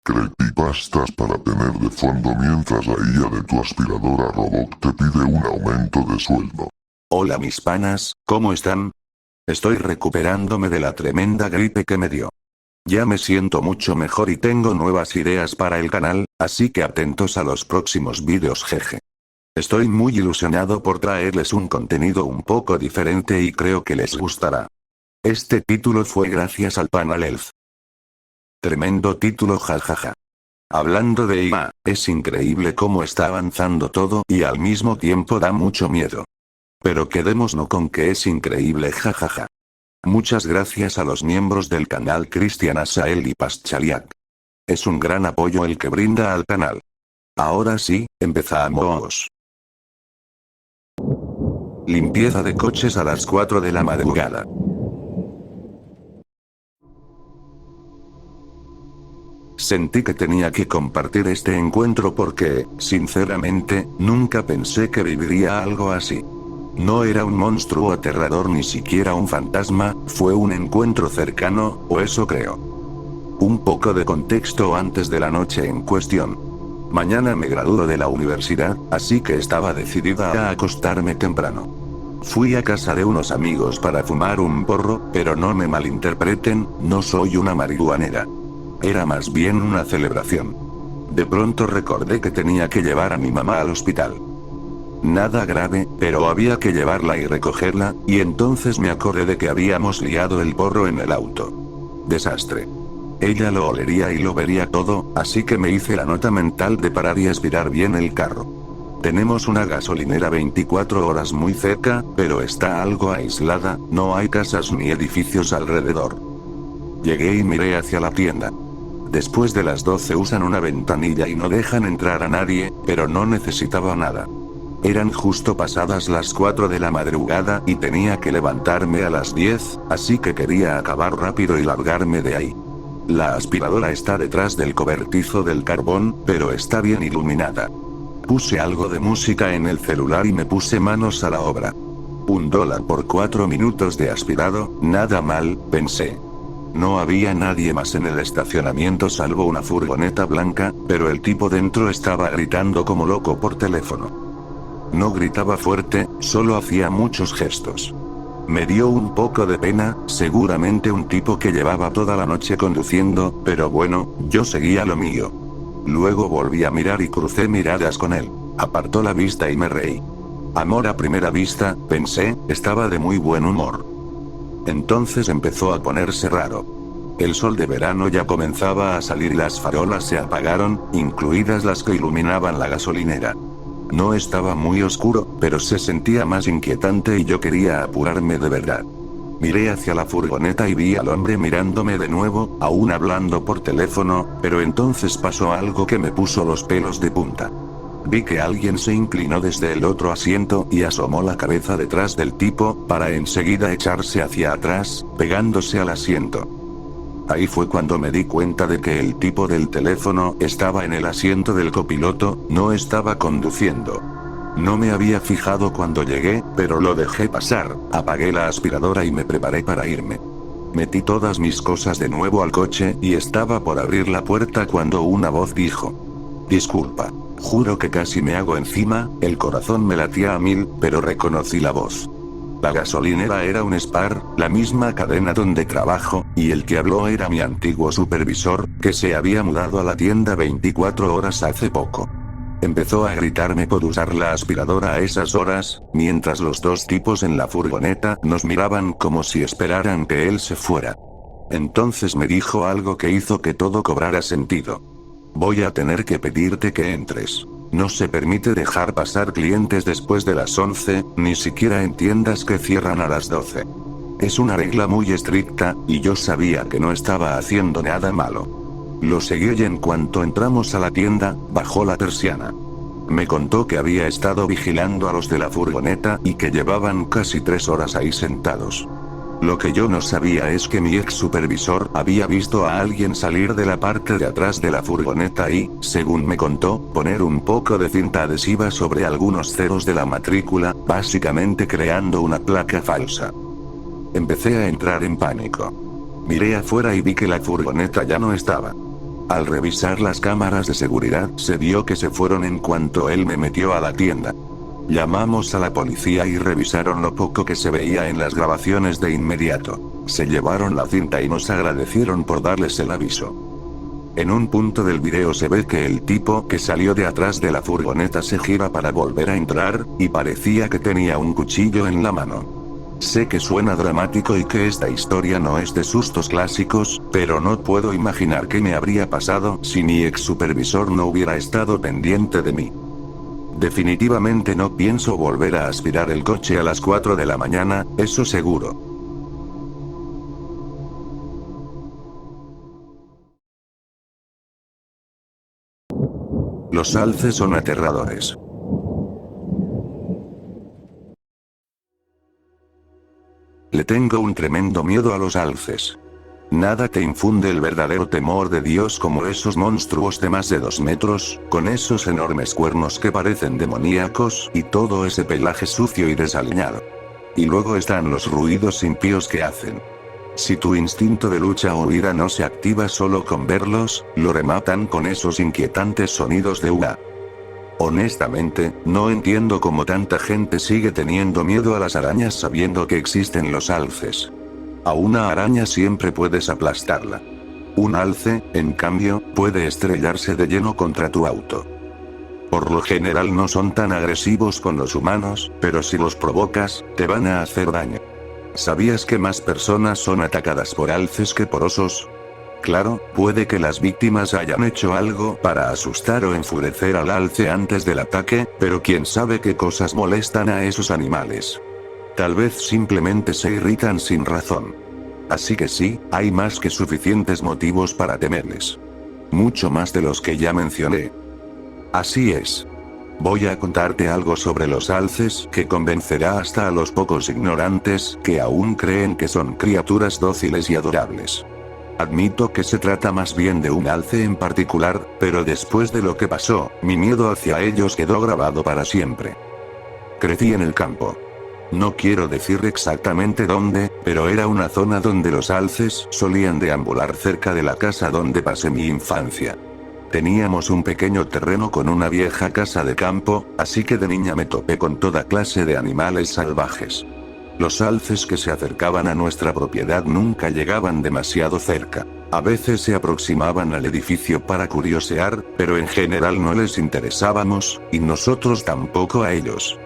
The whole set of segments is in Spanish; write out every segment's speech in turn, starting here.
Creepypastas para tener de fondo mientras la IA de tu aspiradora robot te pide un aumento de sueldo. Hola mis panas, ¿cómo están? Estoy recuperándome de la tremenda gripe que me dio. Ya me siento mucho mejor y tengo nuevas ideas para el canal, así que atentos a los próximos vídeos jeje. Estoy muy ilusionado por traerles un contenido un poco diferente y creo que les gustará. Este título fue gracias al Panal Elf. Tremendo título jajaja. Hablando de IA, es increíble cómo está avanzando todo y al mismo tiempo da mucho miedo. Pero quedémonos con que es increíble jajaja. Muchas gracias a los miembros del canal Cristian Asael y Paschaliak. Es un gran apoyo el que brinda al canal. Ahora sí, empezamos. Limpieza de coches a las 4 de la madrugada. Sentí que tenía que compartir este encuentro porque, sinceramente, nunca pensé que viviría algo así. No era un monstruo aterrador ni siquiera un fantasma, fue un encuentro cercano, o eso creo. Un poco de contexto antes de la noche en cuestión. Mañana me gradúo de la universidad, así que estaba decidida a acostarme temprano. Fui a casa de unos amigos para fumar un porro, pero no me malinterpreten, no soy una marihuanera. Era más bien una celebración. De pronto recordé que tenía que llevar a mi mamá al hospital. Nada grave, pero había que llevarla y recogerla, y entonces me acordé de que habíamos liado el porro en el auto. Desastre. Ella lo olería y lo vería todo, así que me hice la nota mental de parar y aspirar bien el carro. Tenemos una gasolinera 24 horas muy cerca, pero está algo aislada, no hay casas ni edificios alrededor. Llegué y miré hacia la tienda. Después de las 12 usan una ventanilla y no dejan entrar a nadie, pero no necesitaba nada. Eran justo pasadas las 4 de la madrugada y tenía que levantarme a las 10, así que quería acabar rápido y largarme de ahí. La aspiradora está detrás del cobertizo del carbón, pero está bien iluminada. Puse algo de música en el celular y me puse manos a la obra. $1 por 4 minutos de aspirado, nada mal, pensé. No había nadie más en el estacionamiento salvo una furgoneta blanca, pero el tipo dentro estaba gritando como loco por teléfono. No gritaba fuerte, solo hacía muchos gestos. Me dio un poco de pena, seguramente un tipo que llevaba toda la noche conduciendo, pero bueno, yo seguía lo mío. Luego volví a mirar y crucé miradas con él. Apartó la vista y me reí. Amor a primera vista, pensé, estaba de muy buen humor. Entonces empezó a ponerse raro. El sol de verano ya comenzaba a salir y las farolas se apagaron, incluidas las que iluminaban la gasolinera. No estaba muy oscuro, pero se sentía más inquietante y yo quería apurarme de verdad. Miré hacia la furgoneta y vi al hombre mirándome de nuevo, aún hablando por teléfono, pero entonces pasó algo que me puso los pelos de punta. Vi que alguien se inclinó desde el otro asiento y asomó la cabeza detrás del tipo, para enseguida echarse hacia atrás, pegándose al asiento. Ahí fue cuando me di cuenta de que el tipo del teléfono estaba en el asiento del copiloto, no estaba conduciendo. No me había fijado cuando llegué, pero lo dejé pasar, apagué la aspiradora y me preparé para irme. Metí todas mis cosas de nuevo al coche y estaba por abrir la puerta cuando una voz dijo: "Disculpa, juro que casi me hago encima", el corazón me latía a 1000, pero reconocí la voz. La gasolinera era un Spar, la misma cadena donde trabajo, y el que habló era mi antiguo supervisor, que se había mudado a la tienda 24 horas hace poco. Empezó a gritarme por usar la aspiradora a esas horas, mientras los dos tipos en la furgoneta nos miraban como si esperaran que él se fuera. Entonces me dijo algo que hizo que todo cobrara sentido. "Voy a tener que pedirte que entres. No se permite dejar pasar clientes después de las 11, ni siquiera en tiendas que cierran a las 12. Es una regla muy estricta, y yo sabía que no estaba haciendo nada malo. Lo seguí y en cuanto entramos a la tienda, bajó la persiana. Me contó que había estado vigilando a los de la furgoneta y que llevaban casi 3 horas ahí sentados. Lo que yo no sabía es que mi ex supervisor había visto a alguien salir de la parte de atrás de la furgoneta y, según me contó, poner un poco de cinta adhesiva sobre algunos ceros de la matrícula, básicamente creando una placa falsa. Empecé a entrar en pánico. Miré afuera y vi que la furgoneta ya no estaba. Al revisar las cámaras de seguridad, se vio que se fueron en cuanto él me metió a la tienda. Llamamos a la policía y revisaron lo poco que se veía en las grabaciones de inmediato. Se llevaron la cinta y nos agradecieron por darles el aviso. En un punto del video se ve que el tipo que salió de atrás de la furgoneta se gira para volver a entrar, y parecía que tenía un cuchillo en la mano. Sé que suena dramático y que esta historia no es de sustos clásicos, pero no puedo imaginar qué me habría pasado si mi ex supervisor no hubiera estado pendiente de mí. Definitivamente no pienso volver a aspirar el coche a las 4 de la mañana, eso seguro. Los alces son aterradores. Le tengo un tremendo miedo a los alces. Nada te infunde el verdadero temor de Dios como esos monstruos de más de 2 metros, con esos enormes cuernos que parecen demoníacos, y todo ese pelaje sucio y desaliñado. Y luego están los ruidos impíos que hacen. Si tu instinto de lucha o huida no se activa solo con verlos, lo rematan con esos inquietantes sonidos de huida. Honestamente, no entiendo cómo tanta gente sigue teniendo miedo a las arañas sabiendo que existen los alces. A una araña siempre puedes aplastarla. Un alce, en cambio, puede estrellarse de lleno contra tu auto. Por lo general no son tan agresivos con los humanos, pero si los provocas, te van a hacer daño. ¿Sabías que más personas son atacadas por alces que por osos? Claro, puede que las víctimas hayan hecho algo para asustar o enfurecer al alce antes del ataque, pero quién sabe qué cosas molestan a esos animales. Tal vez simplemente se irritan sin razón. Así que sí, hay más que suficientes motivos para temerles. Mucho más de los que ya mencioné. Así es. Voy a contarte algo sobre los alces que convencerá hasta a los pocos ignorantes que aún creen que son criaturas dóciles y adorables. Admito que se trata más bien de un alce en particular, pero después de lo que pasó, mi miedo hacia ellos quedó grabado para siempre. Crecí en el campo. No quiero decir exactamente dónde, pero era una zona donde los alces solían deambular cerca de la casa donde pasé mi infancia. Teníamos un pequeño terreno con una vieja casa de campo, así que de niña me topé con toda clase de animales salvajes. Los alces que se acercaban a nuestra propiedad nunca llegaban demasiado cerca. A veces se aproximaban al edificio para curiosear, pero en general no les interesábamos, y nosotros tampoco a ellos.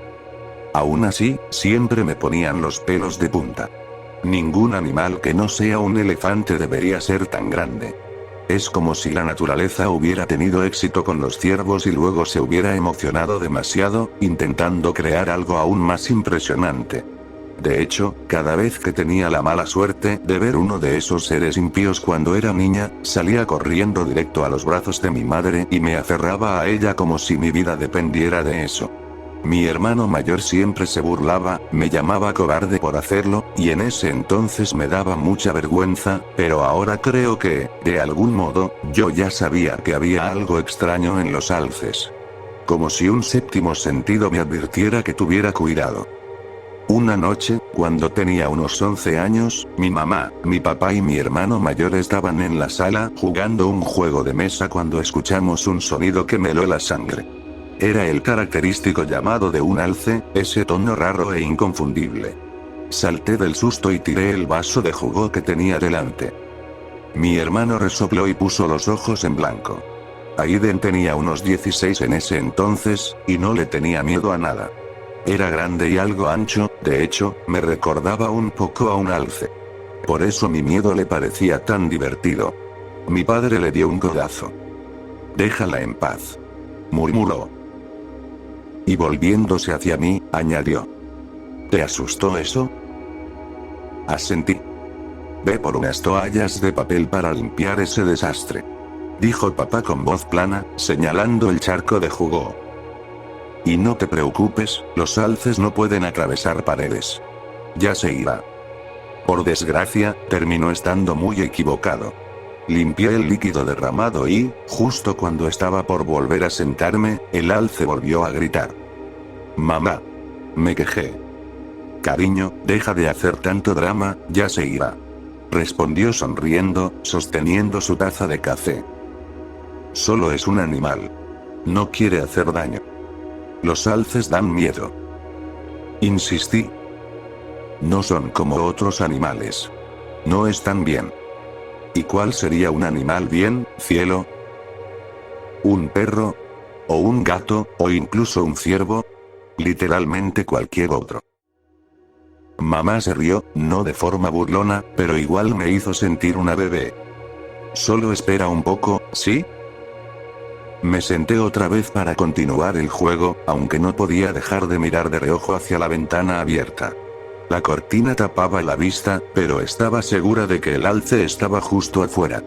Aún así, siempre me ponían los pelos de punta. Ningún animal que no sea un elefante debería ser tan grande. Es como si la naturaleza hubiera tenido éxito con los ciervos y luego se hubiera emocionado demasiado, intentando crear algo aún más impresionante. De hecho, cada vez que tenía la mala suerte de ver uno de esos seres impíos cuando era niña, salía corriendo directo a los brazos de mi madre y me aferraba a ella como si mi vida dependiera de eso. Mi hermano mayor siempre se burlaba, me llamaba cobarde por hacerlo, y en ese entonces me daba mucha vergüenza, pero ahora creo que, de algún modo, yo ya sabía que había algo extraño en los alces. Como si un séptimo sentido me advirtiera que tuviera cuidado. Una noche, cuando tenía unos 11 años, mi mamá, mi papá y mi hermano mayor estaban en la sala jugando un juego de mesa cuando escuchamos un sonido que me heló la sangre. Era el característico llamado de un alce, ese tono raro e inconfundible. Salté del susto y tiré el vaso de jugo que tenía delante. Mi hermano resopló y puso los ojos en blanco. Aiden tenía unos 16 en ese entonces, y no le tenía miedo a nada. Era grande y algo ancho, de hecho, me recordaba un poco a un alce. Por eso mi miedo le parecía tan divertido. Mi padre le dio un codazo. «Déjala en paz», murmuró. Y volviéndose hacia mí, añadió. «¿Te asustó eso?» Asentí. «Ve por unas toallas de papel para limpiar ese desastre», dijo papá con voz plana, señalando el charco de jugo. «Y no te preocupes, los alces no pueden atravesar paredes. Ya se irá». Por desgracia, terminó estando muy equivocado. Limpié el líquido derramado y, justo cuando estaba por volver a sentarme, el alce volvió a gritar. «Mamá», me quejé. «Cariño, deja de hacer tanto drama, ya se irá», respondió sonriendo, sosteniendo su taza de café. Solo es un animal. No quiere hacer daño. Los alces dan miedo. Insistí. No son como otros animales. No están bien. ¿Y cuál sería un animal bien, cielo? ¿Un perro? ¿O un gato? ¿O incluso un ciervo? Literalmente cualquier otro. Mamá se rió, no de forma burlona, pero igual me hizo sentir una bebé. Solo espera un poco, ¿sí? Me senté otra vez para continuar el juego, aunque no podía dejar de mirar de reojo hacia la ventana abierta. La cortina tapaba la vista, pero estaba segura de que el alce estaba justo afuera.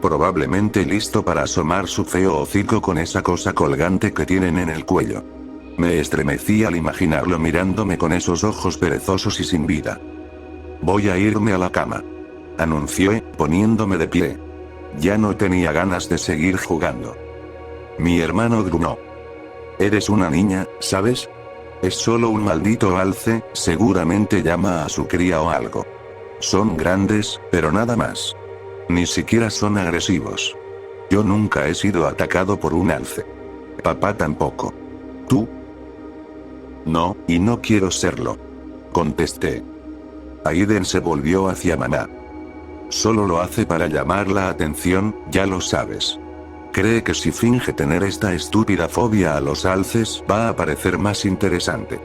Probablemente listo para asomar su feo hocico con esa cosa colgante que tienen en el cuello. Me estremecí al imaginarlo mirándome con esos ojos perezosos y sin vida. Voy a irme a la cama, anunció, poniéndome de pie. Ya no tenía ganas de seguir jugando. Mi hermano gruñó. Eres una niña, ¿sabes? Es solo un maldito alce, seguramente llama a su cría o algo. Son grandes, pero nada más. Ni siquiera son agresivos. Yo nunca he sido atacado por un alce. Papá tampoco. ¿Tú? No, y no quiero serlo. Contesté. Aiden se volvió hacia mamá. Solo lo hace para llamar la atención, ya lo sabes. Cree que si finge tener esta estúpida fobia a los alces va a parecer más interesante.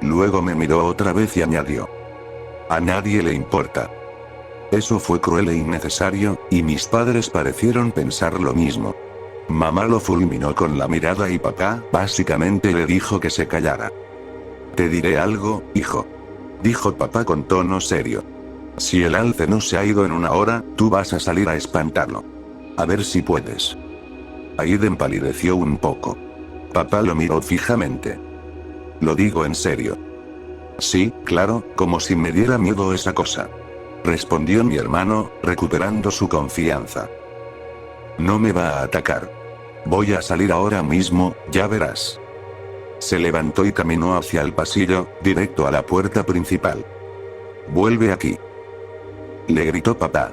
Luego me miró otra vez y añadió. A nadie le importa. Eso fue cruel e innecesario, y mis padres parecieron pensar lo mismo. Mamá lo fulminó con la mirada y papá, básicamente le dijo que se callara. Te diré algo, hijo. Dijo papá con tono serio. Si el alce no se ha ido en una hora, tú vas a salir a espantarlo. A ver si puedes. Aiden palideció un poco. Papá lo miró fijamente. Lo digo en serio. Sí, claro, como si me diera miedo esa cosa. Respondió mi hermano, recuperando su confianza. No me va a atacar. Voy a salir ahora mismo, ya verás. Se levantó y caminó hacia el pasillo, directo a la puerta principal. Vuelve aquí. Le gritó papá.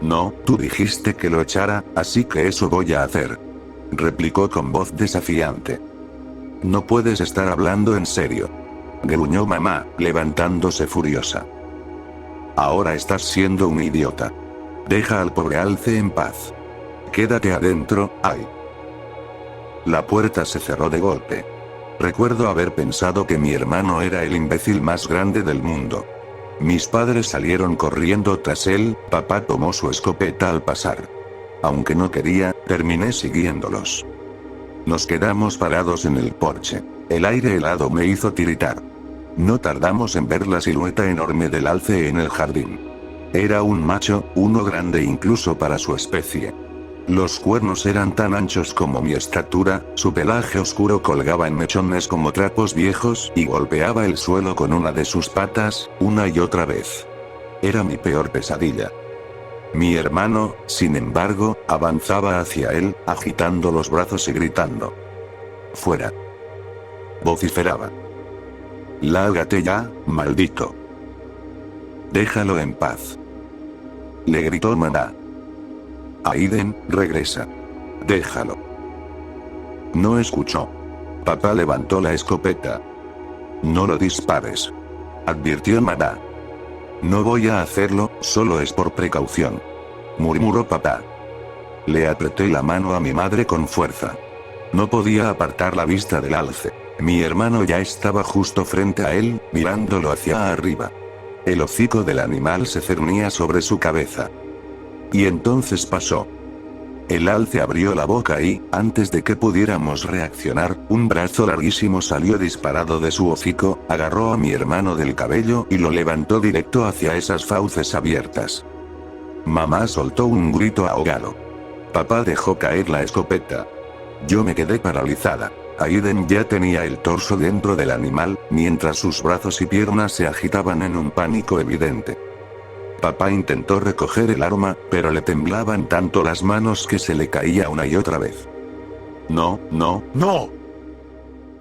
No, tú dijiste que lo echara, así que eso voy a hacer. Replicó con voz desafiante. No puedes estar hablando en serio. Gruñó mamá, levantándose furiosa. Ahora estás siendo un idiota. Deja al pobre alce en paz. Quédate adentro, ay. La puerta se cerró de golpe. Recuerdo haber pensado que mi hermano era el imbécil más grande del mundo. Mis padres salieron corriendo tras él, papá tomó su escopeta al pasar. Aunque no quería, terminé siguiéndolos. Nos quedamos parados en el porche. El aire helado me hizo tiritar. No tardamos en ver la silueta enorme del alce en el jardín. Era un macho, uno grande incluso para su especie. Los cuernos eran tan anchos como mi estatura, su pelaje oscuro colgaba en mechones como trapos viejos y golpeaba el suelo con una de sus patas, una y otra vez. Era mi peor pesadilla. Mi hermano, sin embargo, avanzaba hacia él, agitando los brazos y gritando. ¡Fuera! Vociferaba. ¡Lárgate ya, maldito! Déjalo en paz. Le gritó mamá. Aiden, regresa. Déjalo. No escuchó. Papá levantó la escopeta. No lo dispares. Advirtió mamá. No voy a hacerlo, solo es por precaución. Murmuró papá. Le apreté la mano a mi madre con fuerza. No podía apartar la vista del alce. Mi hermano ya estaba justo frente a él, mirándolo hacia arriba. El hocico del animal se cernía sobre su cabeza. Y entonces pasó. El alce abrió la boca y, antes de que pudiéramos reaccionar, un brazo larguísimo salió disparado de su hocico, agarró a mi hermano del cabello y lo levantó directo hacia esas fauces abiertas. Mamá soltó un grito ahogado. Papá dejó caer la escopeta. Yo me quedé paralizada. Aiden ya tenía el torso dentro del animal, mientras sus brazos y piernas se agitaban en un pánico evidente. Papá intentó recoger el arma, pero le temblaban tanto las manos que se le caía una y otra vez. No, no, no.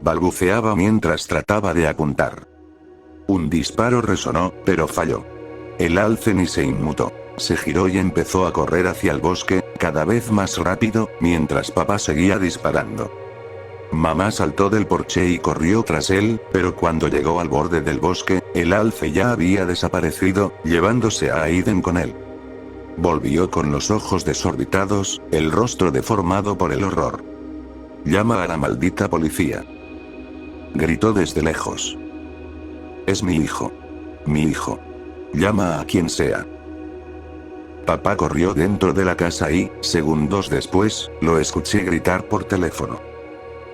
Balbuceaba mientras trataba de apuntar. Un disparo resonó, pero falló. El alce ni se inmutó. Se giró y empezó a correr hacia el bosque, cada vez más rápido, mientras papá seguía disparando. Mamá saltó del porche y corrió tras él, pero cuando llegó al borde del bosque, el alce ya había desaparecido, llevándose a Aiden con él. Volvió con los ojos desorbitados, el rostro deformado por el horror. «Llama a la maldita policía», gritó desde lejos. «Es mi hijo. Mi hijo. Llama a quien sea». Papá corrió dentro de la casa y, segundos después, lo escuché gritar por teléfono.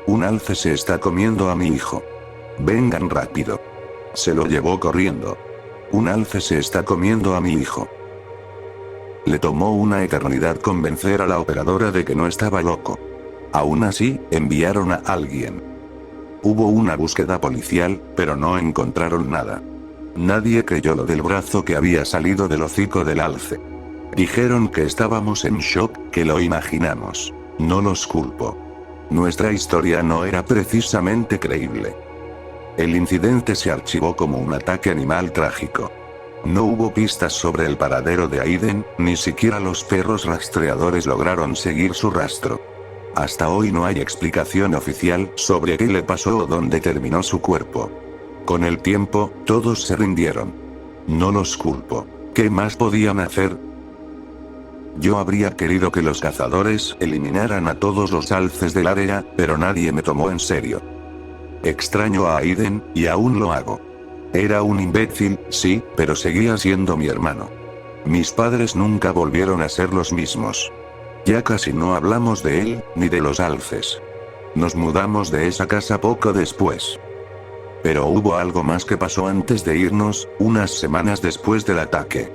«Un alce se está comiendo a mi hijo. Vengan rápido». Se lo llevó corriendo. «Un alce se está comiendo a mi hijo». Le tomó una eternidad convencer a la operadora de que no estaba loco. Aún así, enviaron a alguien. Hubo una búsqueda policial, pero no encontraron nada. Nadie creyó lo del brazo que había salido del hocico del alce. Dijeron que estábamos en shock, que lo imaginamos. No los culpo. Nuestra historia no era precisamente creíble. El incidente se archivó como un ataque animal trágico. No hubo pistas sobre el paradero de Aiden, ni siquiera los perros rastreadores lograron seguir su rastro. Hasta hoy no hay explicación oficial sobre qué le pasó o dónde terminó su cuerpo. Con el tiempo, todos se rindieron. No los culpo. ¿Qué más podían hacer? Yo habría querido que los cazadores eliminaran a todos los alces del área, pero nadie me tomó en serio. Extraño a Aiden, y aún lo hago. Era un imbécil, sí, pero seguía siendo mi hermano. Mis padres nunca volvieron a ser los mismos. Ya casi no hablamos de él, ni de los alces. Nos mudamos de esa casa poco después. Pero hubo algo más que pasó antes de irnos, unas semanas después del ataque.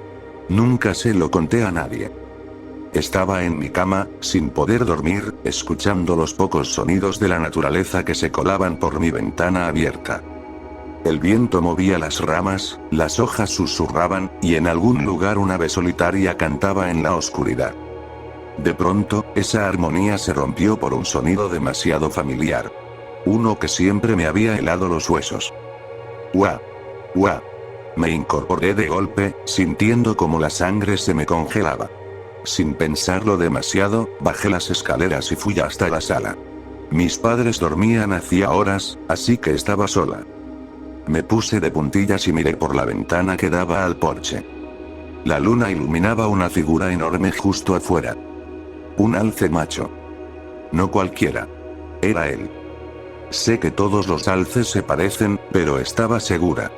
Nunca se lo conté a nadie. Estaba en mi cama, sin poder dormir, escuchando los pocos sonidos de la naturaleza que se colaban por mi ventana abierta. El viento movía las ramas, las hojas susurraban, y en algún lugar una ave solitaria cantaba en la oscuridad. De pronto, esa armonía se rompió por un sonido demasiado familiar. Uno que siempre me había helado los huesos. ¡Guau! ¡Guau! Me incorporé de golpe, sintiendo como la sangre se me congelaba. Sin pensarlo demasiado, bajé las escaleras y fui hasta la sala. Mis padres dormían hacía horas, así que estaba sola. Me puse de puntillas y miré por la ventana que daba al porche. La luna iluminaba una figura enorme justo afuera. Un alce macho. No cualquiera. Era él. Sé que todos los alces se parecen, pero estaba segura.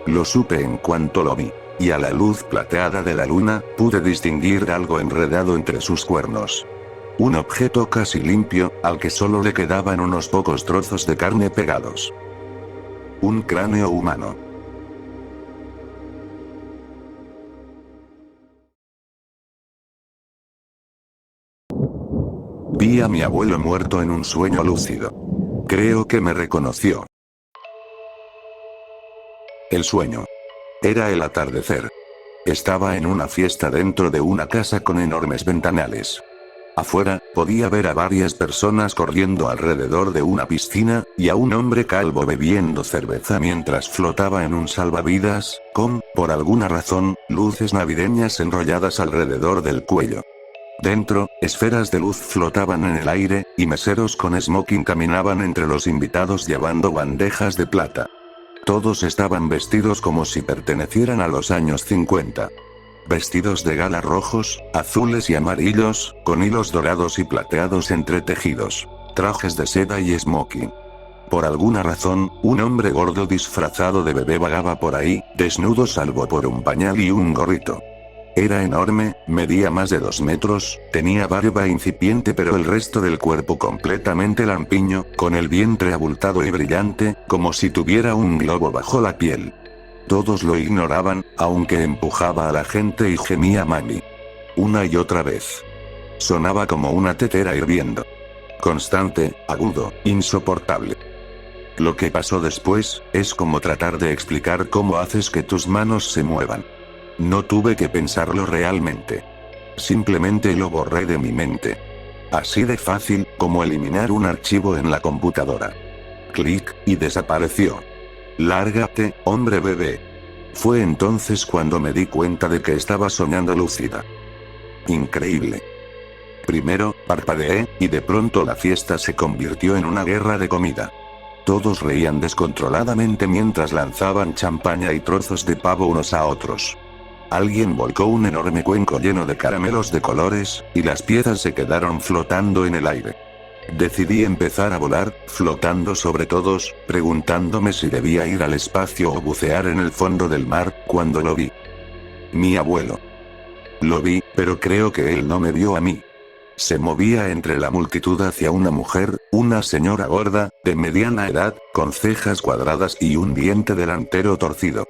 Lo supe en cuanto lo vi. Y a la luz plateada de la luna, pude distinguir algo enredado entre sus cuernos. Un objeto casi limpio, al que solo le quedaban unos pocos trozos de carne pegados. Un cráneo humano. Vi a mi abuelo muerto en un sueño lúcido. Creo que me reconoció. El sueño. Era el atardecer. Estaba en una fiesta dentro de una casa con enormes ventanales. Afuera, podía ver a varias personas corriendo alrededor de una piscina, y a un hombre calvo bebiendo cerveza mientras flotaba en un salvavidas, con, por alguna razón, luces navideñas enrolladas alrededor del cuello. Dentro, esferas de luz flotaban en el aire, y meseros con smoking caminaban entre los invitados llevando bandejas de plata. Todos estaban vestidos como si pertenecieran a los años 50. Vestidos de gala rojos, azules y amarillos, con hilos dorados y plateados entretejidos. Trajes de seda y smoking. Por alguna razón, un hombre gordo disfrazado de bebé vagaba por ahí, desnudo salvo por un pañal y un gorrito. Era enorme, medía más de 2 metros, tenía barba incipiente pero el resto del cuerpo completamente lampiño, con el vientre abultado y brillante, como si tuviera un globo bajo la piel. Todos lo ignoraban, aunque empujaba a la gente y gemía mami. Una y otra vez. Sonaba como una tetera hirviendo. Constante, agudo, insoportable. Lo que pasó después, es como tratar de explicar cómo haces que tus manos se muevan. No tuve que pensarlo realmente. Simplemente lo borré de mi mente. Así de fácil, como eliminar un archivo en la computadora. Clic, y desapareció. Lárgate, hombre bebé. Fue entonces cuando me di cuenta de que estaba soñando lúcida. Increíble. Primero, parpadeé, y de pronto la fiesta se convirtió en una guerra de comida. Todos reían descontroladamente mientras lanzaban champaña y trozos de pavo unos a otros. Alguien volcó un enorme cuenco lleno de caramelos de colores, y las piezas se quedaron flotando en el aire. Decidí empezar a volar, flotando sobre todos, preguntándome si debía ir al espacio o bucear en el fondo del mar, cuando lo vi. Mi abuelo. Lo vi, pero creo que él no me vio a mí. Se movía entre la multitud hacia una mujer, una señora gorda, de mediana edad, con cejas cuadradas y un diente delantero torcido.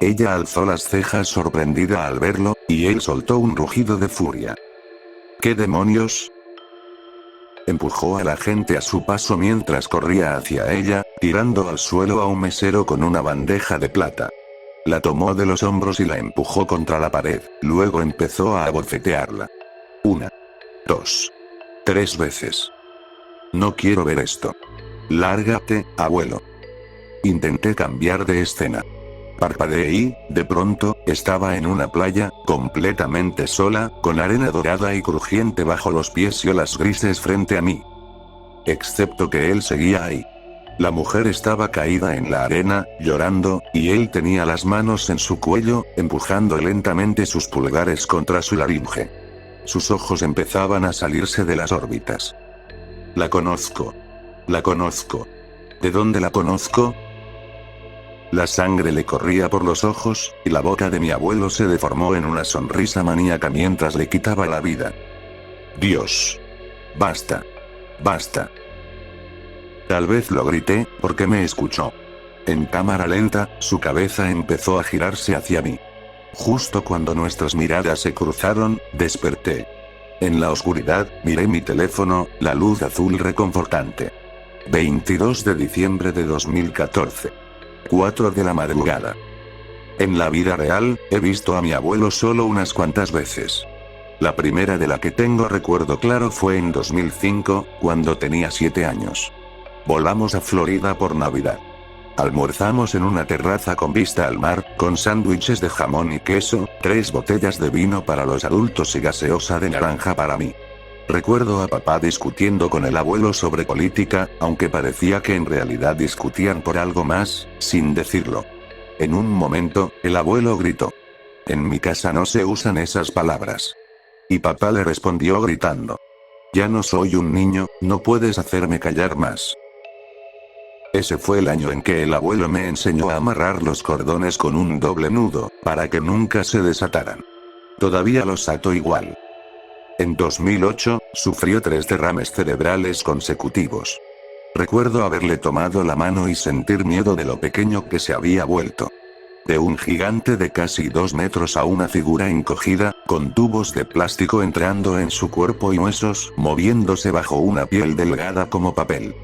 Ella alzó las cejas sorprendida al verlo, y él soltó un rugido de furia. ¿Qué demonios? Empujó a la gente a su paso mientras corría hacia ella, tirando al suelo a un mesero con una bandeja de plata. La tomó de los hombros y la empujó contra la pared, luego empezó a abofetearla. 1, 2, 3 veces. No quiero ver esto. Lárgate, abuelo. Intenté cambiar de escena. Parpadeé y, de pronto, estaba en una playa, completamente sola, con arena dorada y crujiente bajo los pies y olas grises frente a mí. Excepto que él seguía ahí. La mujer estaba caída en la arena, llorando, y él tenía las manos en su cuello, empujando lentamente sus pulgares contra su laringe. Sus ojos empezaban a salirse de las órbitas. La conozco. La conozco. ¿De dónde la conozco? La sangre le corría por los ojos, y la boca de mi abuelo se deformó en una sonrisa maníaca mientras le quitaba la vida. Dios. Basta. Basta. Tal vez lo grité, porque me escuchó. En cámara lenta, su cabeza empezó a girarse hacia mí. Justo cuando nuestras miradas se cruzaron, desperté. En la oscuridad, miré mi teléfono, la luz azul reconfortante. 22 de diciembre de 2014. 4 de la madrugada. En la vida real, he visto a mi abuelo solo unas cuantas veces. La primera de la que tengo recuerdo claro fue en 2005, cuando tenía 7 años. Volamos a Florida por Navidad. Almorzamos en una terraza con vista al mar, con sándwiches de jamón y queso, 3 botellas de vino para los adultos y gaseosa de naranja para mí. Recuerdo a papá discutiendo con el abuelo sobre política, aunque parecía que en realidad discutían por algo más, sin decirlo. En un momento, el abuelo gritó. En mi casa no se usan esas palabras. Y papá le respondió gritando. Ya no soy un niño, no puedes hacerme callar más. Ese fue el año en que el abuelo me enseñó a amarrar los cordones con un doble nudo, para que nunca se desataran. Todavía los ato igual. En 2008, sufrió 3 derrames cerebrales consecutivos. Recuerdo haberle tomado la mano y sentir miedo de lo pequeño que se había vuelto. De un gigante de casi 2 metros a una figura encogida, con tubos de plástico entrando en su cuerpo y huesos, moviéndose bajo una piel delgada como papel.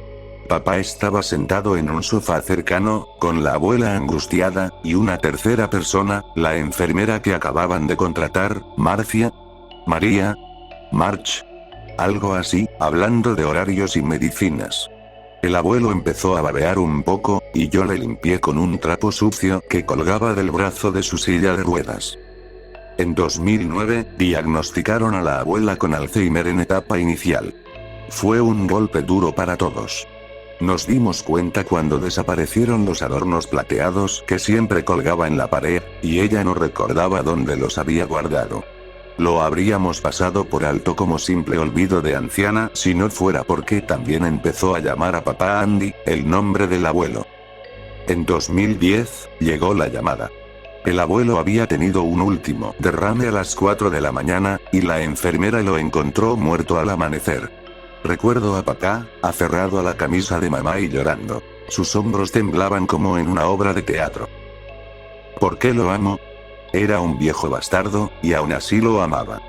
Papá estaba sentado en un sofá cercano, con la abuela angustiada, y una tercera persona, la enfermera que acababan de contratar, Marcia. María. March. Algo así, hablando de horarios y medicinas. El abuelo empezó a babear un poco, y yo le limpié con un trapo sucio que colgaba del brazo de su silla de ruedas. En 2009, diagnosticaron a la abuela con Alzheimer en etapa inicial. Fue un golpe duro para todos. Nos dimos cuenta cuando desaparecieron los adornos plateados que siempre colgaba en la pared, y ella no recordaba dónde los había guardado. Lo habríamos pasado por alto como simple olvido de anciana si no fuera porque también empezó a llamar a papá Andy, el nombre del abuelo. En 2010, llegó la llamada. El abuelo había tenido un último derrame a las 4 de la mañana, y la enfermera lo encontró muerto al amanecer. Recuerdo a papá, aferrado a la camisa de mamá y llorando. Sus hombros temblaban como en una obra de teatro. ¿Por qué lo amo? Era un viejo bastardo, y aún así lo amaba.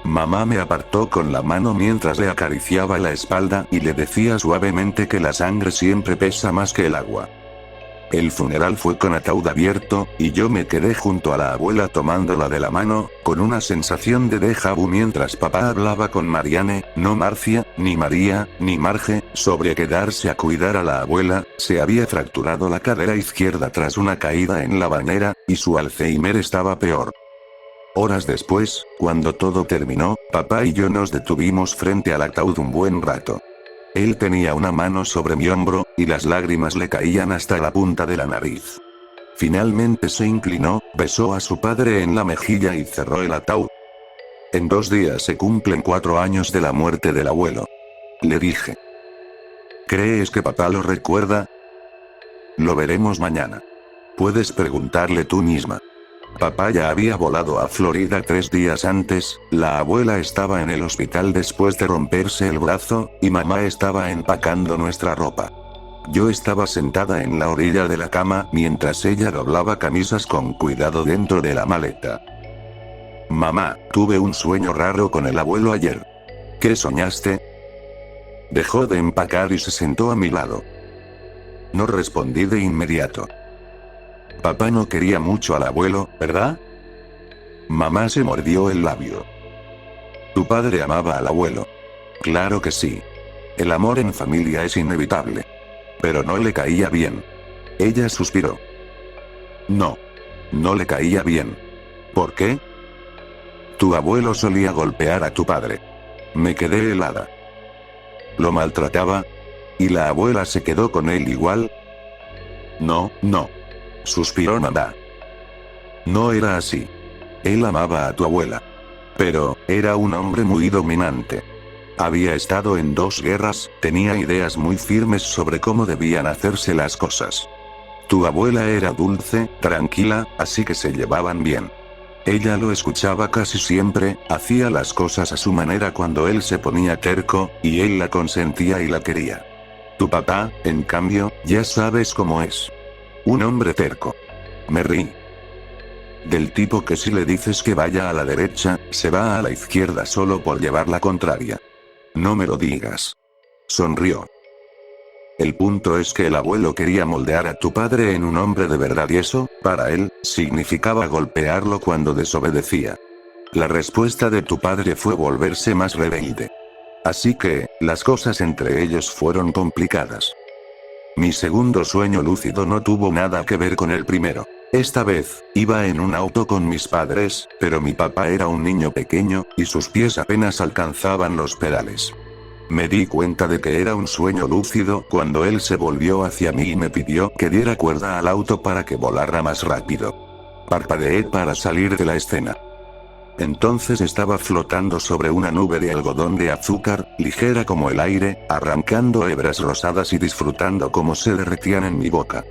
Mamá me apartó con la mano mientras le acariciaba la espalda y le decía suavemente que la sangre siempre pesa más que el agua. El funeral fue con ataúd abierto, y yo me quedé junto a la abuela tomándola de la mano, con una sensación de déjà vu mientras papá hablaba con Mariane, no Marcia, ni María, ni Marge, sobre quedarse a cuidar a la abuela. Se había fracturado la cadera izquierda tras una caída en la bañera, y su Alzheimer estaba peor. Horas después, cuando todo terminó, papá y yo nos detuvimos frente al ataúd un buen rato. Él tenía una mano sobre mi hombro, y las lágrimas le caían hasta la punta de la nariz. Finalmente se inclinó, besó a su padre en la mejilla y cerró el ataúd. En 2 días se cumplen 4 años de la muerte del abuelo. Le dije. ¿Crees que papá lo recuerda? Lo veremos mañana. Puedes preguntarle tú misma. Papá ya había volado a Florida 3 días antes, la abuela estaba en el hospital después de romperse el brazo, y mamá estaba empacando nuestra ropa. Yo estaba sentada en la orilla de la cama mientras ella doblaba camisas con cuidado dentro de la maleta. Mamá, tuve un sueño raro con el abuelo ayer. ¿Qué soñaste? Dejó de empacar y se sentó a mi lado. No respondí de inmediato. Papá no quería mucho al abuelo, ¿verdad? Mamá se mordió el labio. Tu padre amaba al abuelo. Claro que sí. El amor en familia es inevitable. Pero no le caía bien. Ella suspiró. No. No le caía bien. ¿Por qué? Tu abuelo solía golpear a tu padre. Me quedé helada. ¿Lo maltrataba? ¿Y la abuela se quedó con él igual? No, no. Suspiró mamá. No era así. Él amaba a tu abuela. Pero, era un hombre muy dominante. Había estado en 2 guerras, tenía ideas muy firmes sobre cómo debían hacerse las cosas. Tu abuela era dulce, tranquila, así que se llevaban bien. Ella lo escuchaba casi siempre, hacía las cosas a su manera cuando él se ponía terco, y él la consentía y la quería. Tu papá, en cambio, ya sabes cómo es. Un hombre terco. Me reí. Del tipo que si le dices que vaya a la derecha, se va a la izquierda solo por llevar la contraria. No me lo digas. Sonrió. El punto es que el abuelo quería moldear a tu padre en un hombre de verdad y eso, para él, significaba golpearlo cuando desobedecía. La respuesta de tu padre fue volverse más rebelde. Así que, las cosas entre ellos fueron complicadas. Mi segundo sueño lúcido no tuvo nada que ver con el primero. Esta vez, iba en un auto con mis padres, pero mi papá era un niño pequeño, y sus pies apenas alcanzaban los pedales. Me di cuenta de que era un sueño lúcido cuando él se volvió hacia mí y me pidió que diera cuerda al auto para que volara más rápido. Parpadeé para salir de la escena. Entonces estaba flotando sobre una nube de algodón de azúcar, ligera como el aire, arrancando hebras rosadas y disfrutando cómo se derretían en mi boca.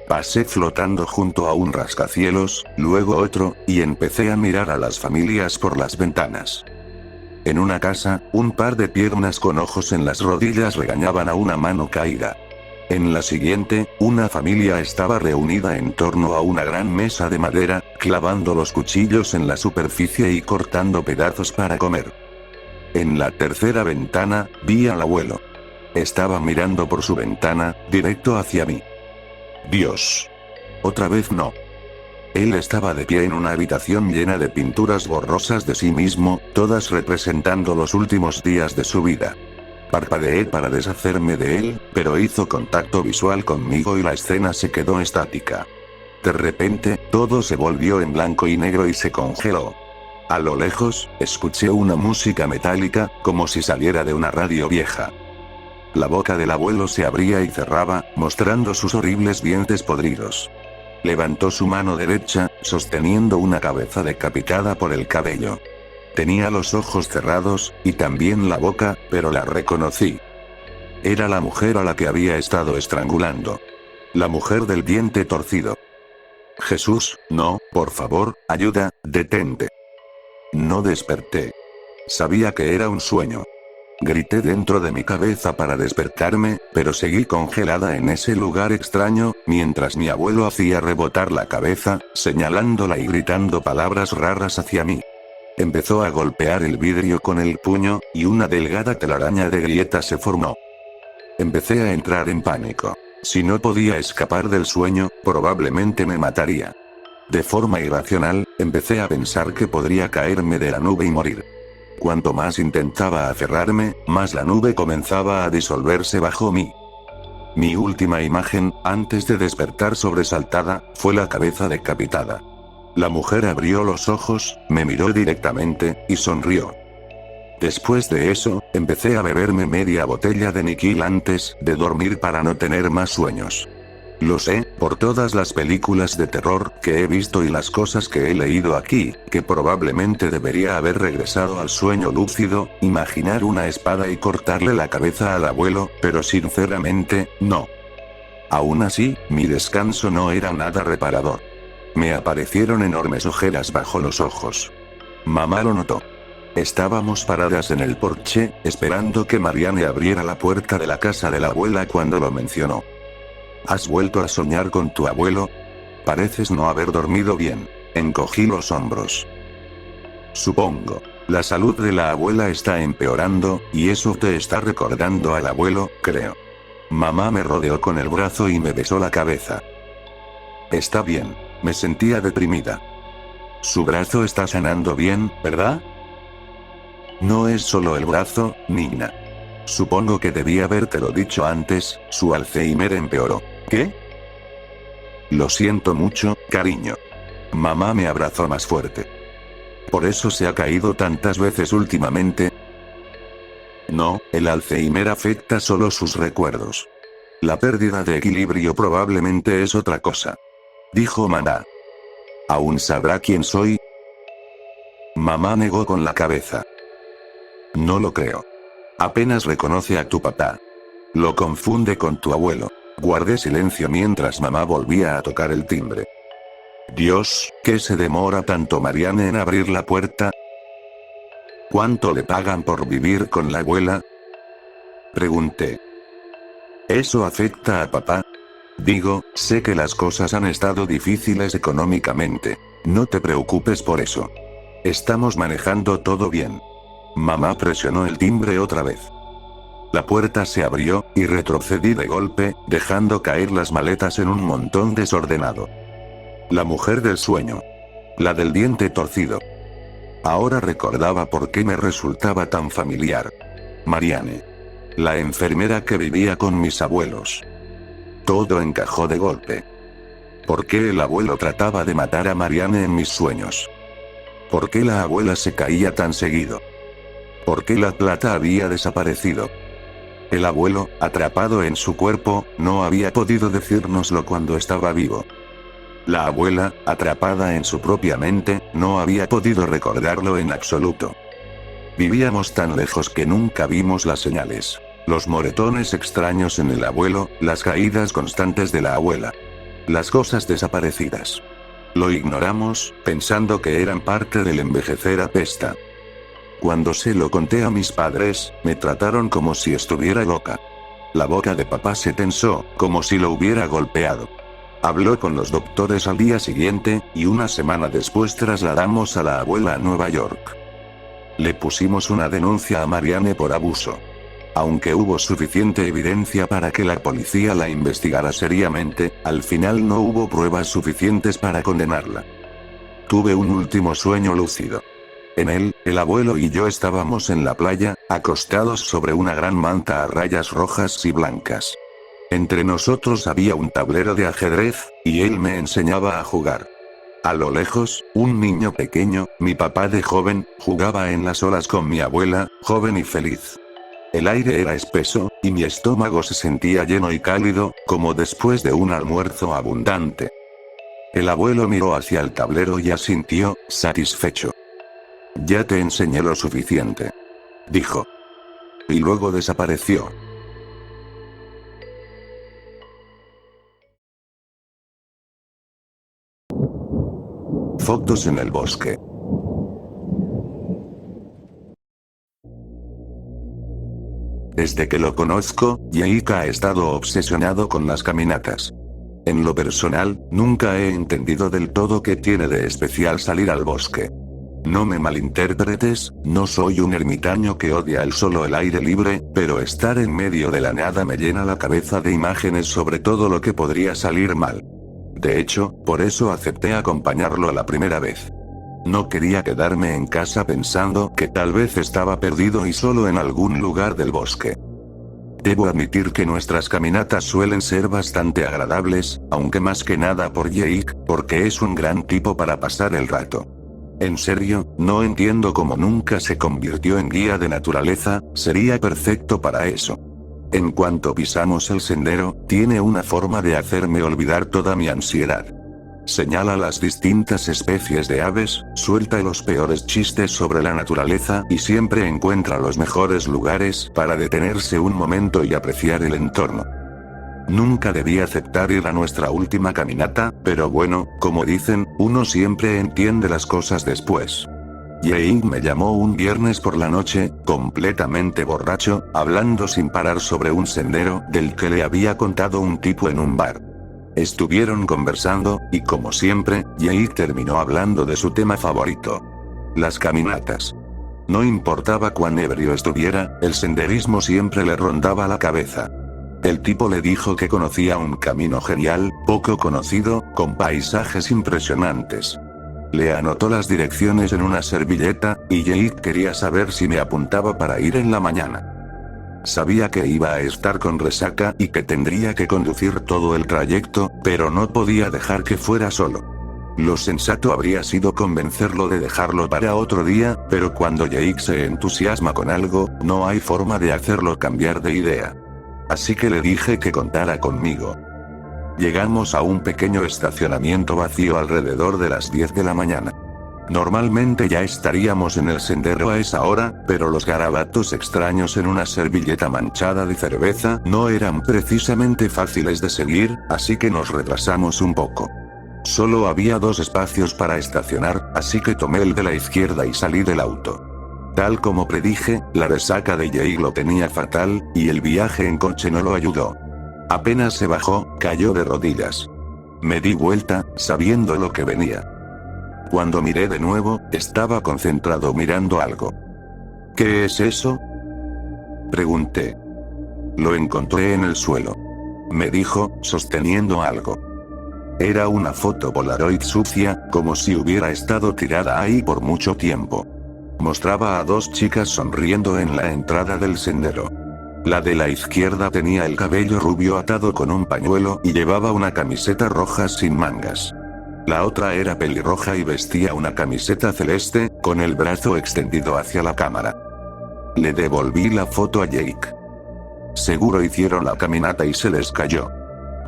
Pasé flotando junto a un rascacielos, luego otro, y empecé a mirar a las familias por las ventanas. En una casa, un par de piernas con ojos en las rodillas regañaban a una mano caída. En la siguiente, una familia estaba reunida en torno a una gran mesa de madera, clavando los cuchillos en la superficie y cortando pedazos para comer. En la tercera ventana, vi al abuelo. Estaba mirando por su ventana, directo hacia mí. Dios. Otra vez no. Él estaba de pie en una habitación llena de pinturas borrosas de sí mismo, todas representando los últimos días de su vida. Parpadeé para deshacerme de él, pero hizo contacto visual conmigo y la escena se quedó estática. De repente, todo se volvió en blanco y negro y se congeló. A lo lejos, escuché una música metálica, como si saliera de una radio vieja. La boca del abuelo se abría y cerraba, mostrando sus horribles dientes podridos. Levantó su mano derecha, sosteniendo una cabeza decapitada por el cabello. Tenía los ojos cerrados, y también la boca, pero la reconocí. Era la mujer a la que había estado estrangulando. La mujer del diente torcido. Jesús, no, por favor, ayuda, detente. No desperté. Sabía que era un sueño. Grité dentro de mi cabeza para despertarme, pero seguí congelada en ese lugar extraño, mientras mi abuelo hacía rebotar la cabeza, señalándola y gritando palabras raras hacia mí. Empezó a golpear el vidrio con el puño, y una delgada telaraña de grietas se formó. Empecé a entrar en pánico. Si no podía escapar del sueño, probablemente me mataría. De forma irracional, empecé a pensar que podría caerme de la nube y morir. Cuanto más intentaba aferrarme, más la nube comenzaba a disolverse bajo mí. Mi última imagen, antes de despertar sobresaltada, fue la cabeza decapitada. La mujer abrió los ojos, me miró directamente, y sonrió. Después de eso, empecé a beberme media botella de Nikil antes de dormir para no tener más sueños. Lo sé, por todas las películas de terror que he visto y las cosas que he leído aquí, que probablemente debería haber regresado al sueño lúcido, imaginar una espada y cortarle la cabeza al abuelo, pero sinceramente, no. Aún así, mi descanso no era nada reparador. Me aparecieron enormes ojeras bajo los ojos. Mamá lo notó. Estábamos paradas en el porche, esperando que Marianne abriera la puerta de la casa de la abuela cuando lo mencionó. ¿Has vuelto a soñar con tu abuelo? Pareces no haber dormido bien. Encogí los hombros. Supongo. La salud de la abuela está empeorando, y eso te está recordando al abuelo, creo. Mamá me rodeó con el brazo y me besó la cabeza. Está bien. Me sentía deprimida. Su brazo está sanando bien, ¿verdad? No es solo el brazo, Nina. Supongo que debí habértelo dicho antes, su Alzheimer empeoró. ¿Qué? Lo siento mucho, cariño. Mamá me abrazó más fuerte. ¿Por eso se ha caído tantas veces últimamente? No, el Alzheimer afecta solo sus recuerdos. La pérdida de equilibrio probablemente es otra cosa. Dijo Maná. ¿Aún sabrá quién soy? Mamá negó con la cabeza. No lo creo. Apenas reconoce a tu papá. Lo confunde con tu abuelo. Guardé silencio mientras mamá volvía a tocar el timbre. Dios, ¿qué se demora tanto Marianne en abrir la puerta? ¿Cuánto le pagan por vivir con la abuela? Pregunté. ¿Eso afecta a papá? Digo, sé que las cosas han estado difíciles económicamente. No te preocupes por eso. Estamos manejando todo bien. Mamá presionó el timbre otra vez. La puerta se abrió, y retrocedí de golpe, dejando caer las maletas en un montón desordenado. La mujer del sueño. La del diente torcido. Ahora recordaba por qué me resultaba tan familiar. Marianne. La enfermera que vivía con mis abuelos. Todo encajó de golpe. ¿Por qué el abuelo trataba de matar a Marianne en mis sueños? ¿Por qué la abuela se caía tan seguido? ¿Por qué la plata había desaparecido? El abuelo, atrapado en su cuerpo, no había podido decírnoslo cuando estaba vivo. La abuela, atrapada en su propia mente, no había podido recordarlo en absoluto. Vivíamos tan lejos que nunca vimos las señales. Los moretones extraños en el abuelo, las caídas constantes de la abuela. Las cosas desaparecidas. Lo ignoramos, pensando que eran parte del envejecer apesta. Cuando se lo conté a mis padres, me trataron como si estuviera loca. La boca de papá se tensó, como si lo hubiera golpeado. Habló con los doctores al día siguiente, y una semana después trasladamos a la abuela a Nueva York. Le pusimos una denuncia a Marianne por abuso. Aunque hubo suficiente evidencia para que la policía la investigara seriamente, al final no hubo pruebas suficientes para condenarla. Tuve un último sueño lúcido. En él, el abuelo y yo estábamos en la playa, acostados sobre una gran manta a rayas rojas y blancas. Entre nosotros había un tablero de ajedrez, y él me enseñaba a jugar. A lo lejos, un niño pequeño, mi papá de joven, jugaba en las olas con mi abuela, joven y feliz. El aire era espeso, y mi estómago se sentía lleno y cálido, como después de un almuerzo abundante. El abuelo miró hacia el tablero y asintió, satisfecho. Ya te enseñé lo suficiente. Dijo. Y luego desapareció. Fotos en el bosque. Desde que lo conozco, Yaika ha estado obsesionado con las caminatas. En lo personal, nunca he entendido del todo qué tiene de especial salir al bosque. No me malinterpretes, no soy un ermitaño que odia el solo el aire libre, pero estar en medio de la nada me llena la cabeza de imágenes sobre todo lo que podría salir mal. De hecho, por eso acepté acompañarlo a la primera vez. No quería quedarme en casa pensando que tal vez estaba perdido y solo en algún lugar del bosque. Debo admitir que nuestras caminatas suelen ser bastante agradables, aunque más que nada por Jake, porque es un gran tipo para pasar el rato. En serio, no entiendo cómo nunca se convirtió en guía de naturaleza, sería perfecto para eso. En cuanto pisamos el sendero, tiene una forma de hacerme olvidar toda mi ansiedad. Señala las distintas especies de aves, suelta los peores chistes sobre la naturaleza y siempre encuentra los mejores lugares para detenerse un momento y apreciar el entorno. Nunca debí aceptar ir a nuestra última caminata, pero bueno, como dicen, uno siempre entiende las cosas después. Jake me llamó un viernes por la noche, completamente borracho, hablando sin parar sobre un sendero del que le había contado un tipo en un bar. Estuvieron conversando, y como siempre, Jake terminó hablando de su tema favorito: las caminatas. No importaba cuán ebrio estuviera, el senderismo siempre le rondaba la cabeza. El tipo le dijo que conocía un camino genial, poco conocido, con paisajes impresionantes. Le anotó las direcciones en una servilleta, y Jake quería saber si me apuntaba para ir en la mañana. Sabía que iba a estar con resaca y que tendría que conducir todo el trayecto, pero no podía dejar que fuera solo. Lo sensato habría sido convencerlo de dejarlo para otro día, pero cuando Jake se entusiasma con algo, no hay forma de hacerlo cambiar de idea. Así que le dije que contara conmigo. Llegamos a un pequeño estacionamiento vacío alrededor de las 10 de la mañana. Normalmente ya estaríamos en el sendero a esa hora, pero los garabatos extraños en una servilleta manchada de cerveza no eran precisamente fáciles de seguir, así que nos retrasamos un poco. Solo había 2 espacios para estacionar, así que tomé el de la izquierda y salí del auto. Tal como predije, la resaca de Jake lo tenía fatal, y el viaje en coche no lo ayudó. Apenas se bajó, cayó de rodillas. Me di vuelta, sabiendo lo que venía. Cuando miré de nuevo, estaba concentrado mirando algo. ¿Qué es eso?, pregunté. Lo encontré en el suelo, me dijo, sosteniendo algo. Era una foto Polaroid sucia, como si hubiera estado tirada ahí por mucho tiempo. Mostraba a 2 chicas sonriendo en la entrada del sendero. La de la izquierda tenía el cabello rubio atado con un pañuelo y llevaba una camiseta roja sin mangas. La otra era pelirroja y vestía una camiseta celeste, con el brazo extendido hacia la cámara. Le devolví la foto a Jake. Seguro hicieron la caminata y se les cayó.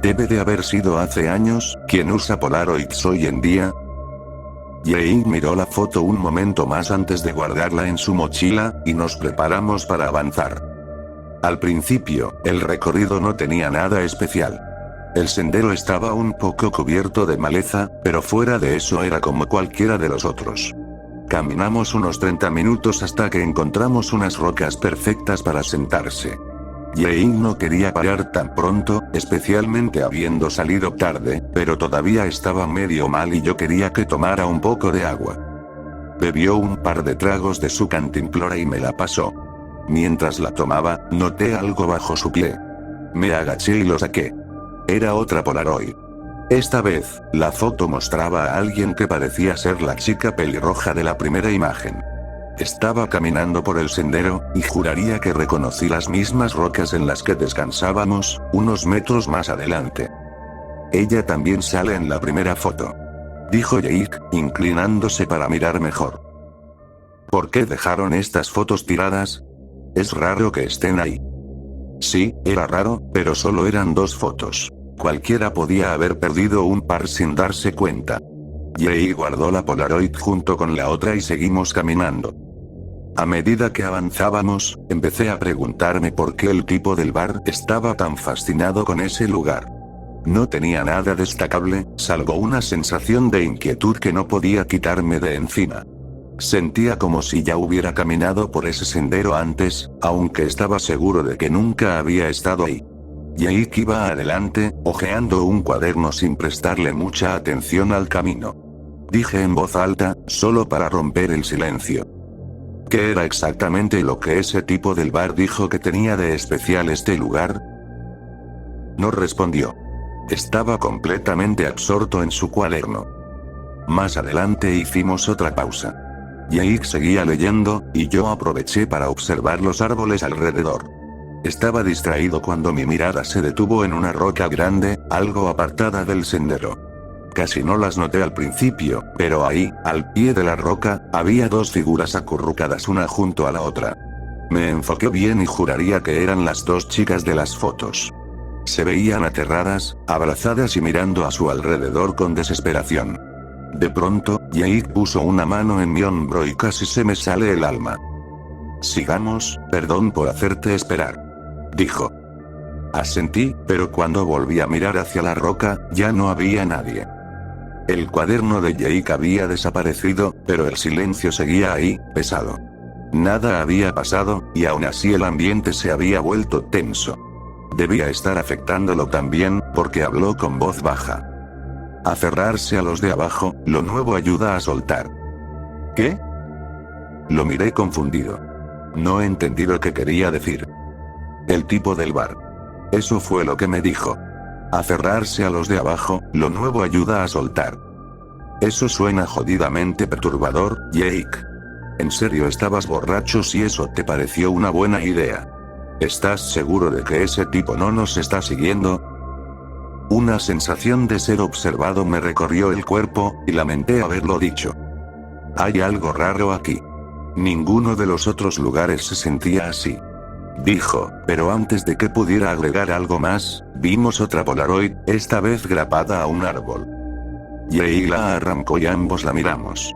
Debe de haber sido hace años. ¿Quién usa Polaroids hoy en día? Jake miró la foto un momento más antes de guardarla en su mochila, y nos preparamos para avanzar. Al principio, el recorrido no tenía nada especial. El sendero estaba un poco cubierto de maleza, pero fuera de eso era como cualquiera de los otros. Caminamos unos 30 minutos hasta que encontramos unas rocas perfectas para sentarse. Jake no quería parar tan pronto, especialmente habiendo salido tarde, pero todavía estaba medio mal y yo quería que tomara un poco de agua. Bebió un par de tragos de su cantimplora y me la pasó. Mientras la tomaba, noté algo bajo su pie. Me agaché y lo saqué. Era otra Polaroid. Esta vez, la foto mostraba a alguien que parecía ser la chica pelirroja de la primera imagen. Estaba caminando por el sendero, y juraría que reconocí las mismas rocas en las que descansábamos, unos metros más adelante. Ella también sale en la primera foto, dijo Jake, inclinándose para mirar mejor. ¿Por qué dejaron estas fotos tiradas? Es raro que estén ahí. Sí, era raro, pero solo eran 2 fotos. Cualquiera podía haber perdido un par sin darse cuenta. Jake guardó la Polaroid junto con la otra y seguimos caminando. A medida que avanzábamos, empecé a preguntarme por qué el tipo del bar estaba tan fascinado con ese lugar. No tenía nada destacable, salvo una sensación de inquietud que no podía quitarme de encima. Sentía como si ya hubiera caminado por ese sendero antes, aunque estaba seguro de que nunca había estado ahí. Jake iba adelante, hojeando un cuaderno sin prestarle mucha atención al camino. Dije en voz alta, solo para romper el silencio. ¿Qué era exactamente lo que ese tipo del bar dijo que tenía de especial este lugar? No respondió. Estaba completamente absorto en su cuaderno. Más adelante hicimos otra pausa. Jake seguía leyendo, y yo aproveché para observar los árboles alrededor. Estaba distraído cuando mi mirada se detuvo en una roca grande, algo apartada del sendero. Casi no las noté al principio, pero ahí, al pie de la roca, había dos figuras acurrucadas una junto a la otra. Me enfoqué bien y juraría que eran las dos chicas de las fotos. Se veían aterradas, abrazadas y mirando a su alrededor con desesperación. De pronto, Jake puso una mano en mi hombro y casi se me sale el alma. Sigamos, perdón por hacerte esperar, dijo. Asentí, pero cuando volví a mirar hacia la roca, ya no había nadie. El cuaderno de Jake había desaparecido, pero el silencio seguía ahí, pesado. Nada había pasado, y aún así el ambiente se había vuelto tenso. Debía estar afectándolo también, porque habló con voz baja. Aferrarse a los de abajo, lo nuevo ayuda a soltar. ¿Qué? Lo miré confundido. No entendí lo que quería decir. El tipo del bar. Eso fue lo que me dijo. Aferrarse a los de abajo, lo nuevo ayuda a soltar. Eso suena jodidamente perturbador, Jake. ¿En serio estabas borracho si eso te pareció una buena idea? ¿Estás seguro de que ese tipo no nos está siguiendo? Una sensación de ser observado me recorrió el cuerpo, y lamenté haberlo dicho. Hay algo raro aquí. Ninguno de los otros lugares se sentía así. Dijo, pero antes de que pudiera agregar algo más, vimos otra Polaroid, esta vez grapada a un árbol. Jake la arrancó y ambos la miramos.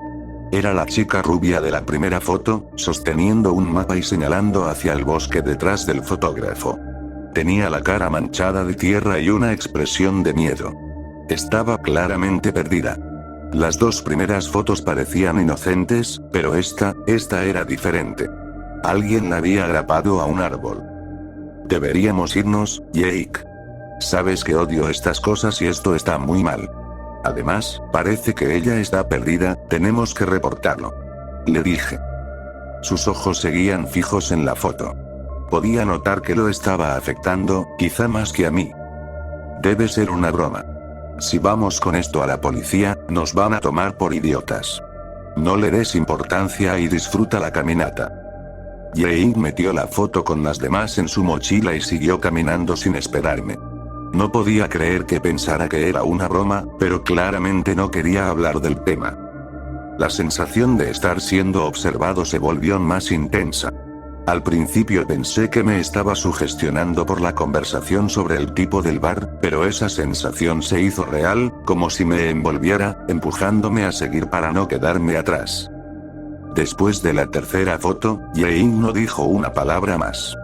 Era la chica rubia de la primera foto, sosteniendo un mapa y señalando hacia el bosque detrás del fotógrafo. Tenía la cara manchada de tierra y una expresión de miedo. Estaba claramente perdida. Las dos primeras fotos parecían inocentes, pero esta era diferente. Alguien la había grapado a un árbol. Deberíamos irnos, Jake. Sabes que odio estas cosas y esto está muy mal. Además, parece que ella está perdida, tenemos que reportarlo. Le dije. Sus ojos seguían fijos en la foto. Podía notar que lo estaba afectando, quizá más que a mí. Debe ser una broma. Si vamos con esto a la policía, nos van a tomar por idiotas. No le des importancia y disfruta la caminata. Jake metió la foto con las demás en su mochila y siguió caminando sin esperarme. No podía creer que pensara que era una broma, pero claramente no quería hablar del tema. La sensación de estar siendo observado se volvió más intensa. Al principio pensé que me estaba sugestionando por la conversación sobre el tipo del bar, pero esa sensación se hizo real, como si me envolviera, empujándome a seguir para no quedarme atrás. Después de la tercera foto, Jake no dijo una palabra más.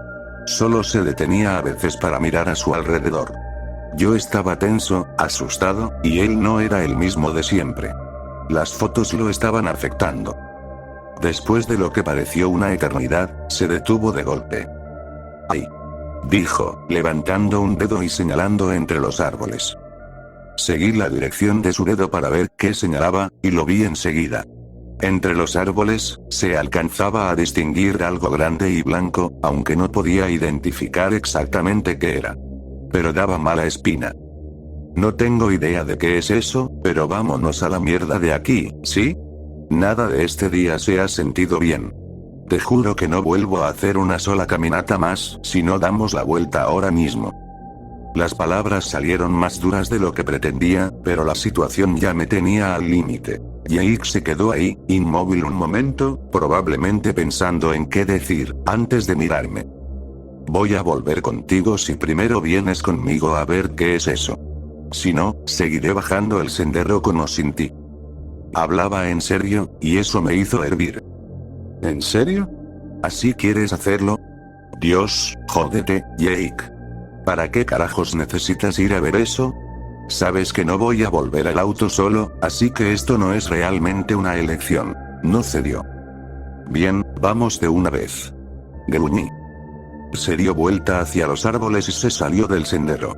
Solo se detenía a veces para mirar a su alrededor. Yo estaba tenso, asustado, y él no era el mismo de siempre. Las fotos lo estaban afectando. Después de lo que pareció una eternidad, se detuvo de golpe. ¡Ay!, dijo, levantando un dedo y señalando entre los árboles. Seguí la dirección de su dedo para ver qué señalaba, y lo vi enseguida. Entre los árboles, se alcanzaba a distinguir algo grande y blanco, aunque no podía identificar exactamente qué era. Pero daba mala espina. No tengo idea de qué es eso, pero vámonos a la mierda de aquí, ¿sí? Nada de este día se ha sentido bien. Te juro que no vuelvo a hacer una sola caminata más si no damos la vuelta ahora mismo. Las palabras salieron más duras de lo que pretendía, pero la situación ya me tenía al límite. Jake se quedó ahí, inmóvil un momento, probablemente pensando en qué decir, antes de mirarme. Voy a volver contigo si primero vienes conmigo a ver qué es eso. Si no, seguiré bajando el sendero con o sin ti. Hablaba en serio, y eso me hizo hervir. ¿En serio? ¿Así quieres hacerlo? Dios, jódete, Jake. ¿Para qué carajos necesitas ir a ver eso? Sabes que no voy a volver al auto solo, así que esto no es realmente una elección. No cedió. Bien, vamos de una vez. Gruñí. Se dio vuelta hacia los árboles y se salió del sendero.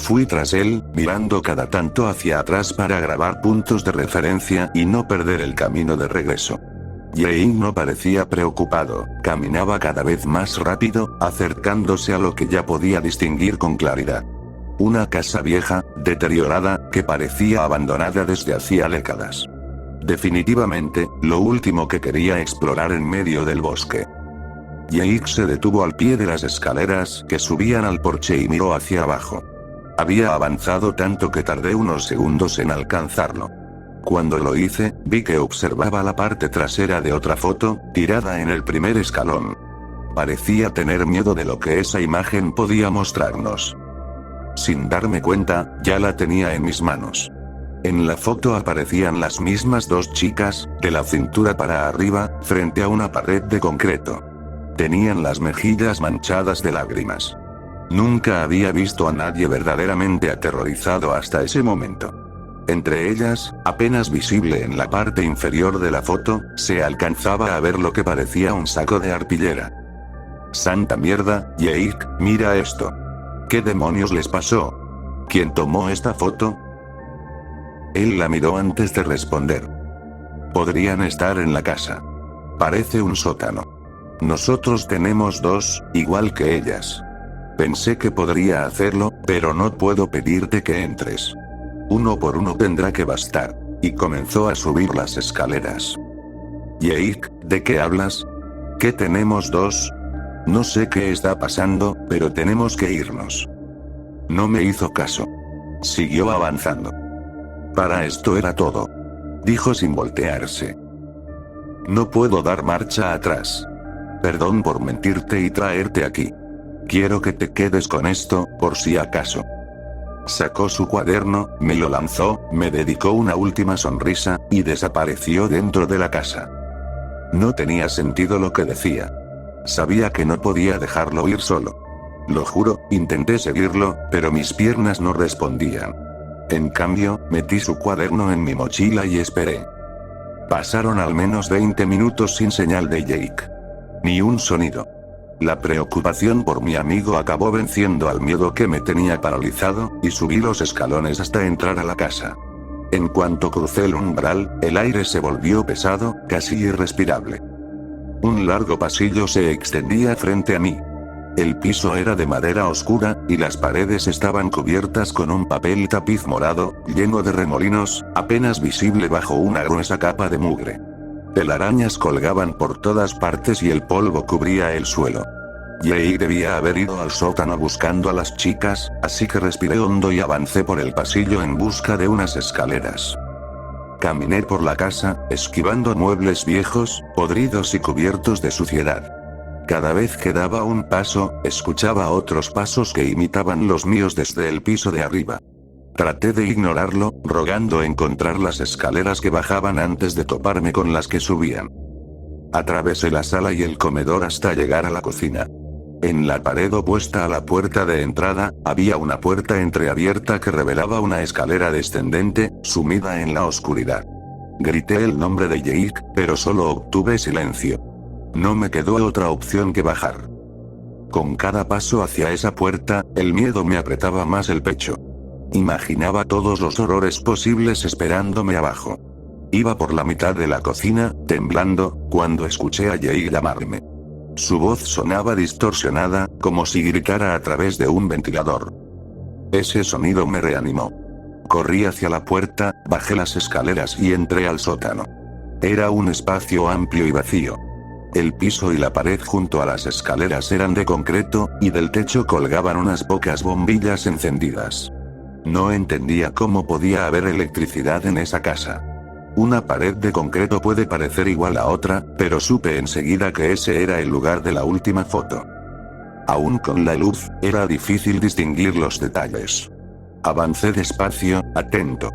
Fui tras él, mirando cada tanto hacia atrás para grabar puntos de referencia y no perder el camino de regreso. Jae-ik no parecía preocupado, caminaba cada vez más rápido, acercándose a lo que ya podía distinguir con claridad. Una casa vieja, deteriorada, que parecía abandonada desde hacía décadas. Definitivamente, lo último que quería explorar en medio del bosque. Jae-ik se detuvo al pie de las escaleras que subían al porche y miró hacia abajo. Había avanzado tanto que tardé unos segundos en alcanzarlo. Cuando lo hice, vi que observaba la parte trasera de otra foto, tirada en el primer escalón. Parecía tener miedo de lo que esa imagen podía mostrarnos. Sin darme cuenta, ya la tenía en mis manos. En la foto aparecían las mismas dos chicas, de la cintura para arriba, frente a una pared de concreto. Tenían las mejillas manchadas de lágrimas. Nunca había visto a nadie verdaderamente aterrorizado hasta ese momento. Entre ellas, apenas visible en la parte inferior de la foto, se alcanzaba a ver lo que parecía un saco de arpillera. ¡Santa mierda, Jae-ik, mira esto! ¿Qué demonios les pasó? ¿Quién tomó esta foto? Él la miró antes de responder. Podrían estar en la casa. Parece un sótano. Nosotros tenemos dos, igual que ellas. Pensé que podría hacerlo, pero no puedo pedirte que entres. Uno por uno tendrá que bastar. Y comenzó a subir las escaleras. Jae-ik, ¿de qué hablas? ¿Qué tenemos dos? No sé qué está pasando, pero tenemos que irnos. No me hizo caso. Siguió avanzando. Para esto era todo. Dijo sin voltearse. No puedo dar marcha atrás. Perdón por mentirte y traerte aquí. Quiero que te quedes con esto, por si acaso. Sacó su cuaderno, me lo lanzó, me dedicó una última sonrisa, y desapareció dentro de la casa. No tenía sentido lo que decía. Sabía que no podía dejarlo ir solo. Lo juro, intenté seguirlo, pero mis piernas no respondían. En cambio, metí su cuaderno en mi mochila y esperé. Pasaron al menos 20 minutos sin señal de Jae-ik. Ni un sonido. La preocupación por mi amigo acabó venciendo al miedo que me tenía paralizado, y subí los escalones hasta entrar a la casa. En cuanto crucé el umbral, el aire se volvió pesado, casi irrespirable. Un largo pasillo se extendía frente a mí. El piso era de madera oscura, y las paredes estaban cubiertas con un papel tapiz morado, lleno de remolinos, apenas visible bajo una gruesa capa de mugre. Telarañas colgaban por todas partes y el polvo cubría el suelo. Jae-ik debía haber ido al sótano buscando a las chicas, así que respiré hondo y avancé por el pasillo en busca de unas escaleras. Caminé por la casa, esquivando muebles viejos, podridos y cubiertos de suciedad. Cada vez que daba un paso, escuchaba otros pasos que imitaban los míos desde el piso de arriba. Traté de ignorarlo, rogando encontrar las escaleras que bajaban antes de toparme con las que subían. Atravesé la sala y el comedor hasta llegar a la cocina. En la pared opuesta a la puerta de entrada, había una puerta entreabierta que revelaba una escalera descendente, sumida en la oscuridad. Grité el nombre de Jae-ik, pero solo obtuve silencio. No me quedó otra opción que bajar. Con cada paso hacia esa puerta, el miedo me apretaba más el pecho. Imaginaba todos los horrores posibles esperándome abajo. Iba por la mitad de la cocina, temblando, cuando escuché a Jae-ik llamarme. Su voz sonaba distorsionada, como si gritara a través de un ventilador. Ese sonido me reanimó. Corrí hacia la puerta, bajé las escaleras y entré al sótano. Era un espacio amplio y vacío. El piso y la pared junto a las escaleras eran de concreto, y del techo colgaban unas pocas bombillas encendidas. No entendía cómo podía haber electricidad en esa casa. Una pared de concreto puede parecer igual a otra, pero supe enseguida que ese era el lugar de la última foto. Aún con la luz, era difícil distinguir los detalles. Avancé despacio, atento.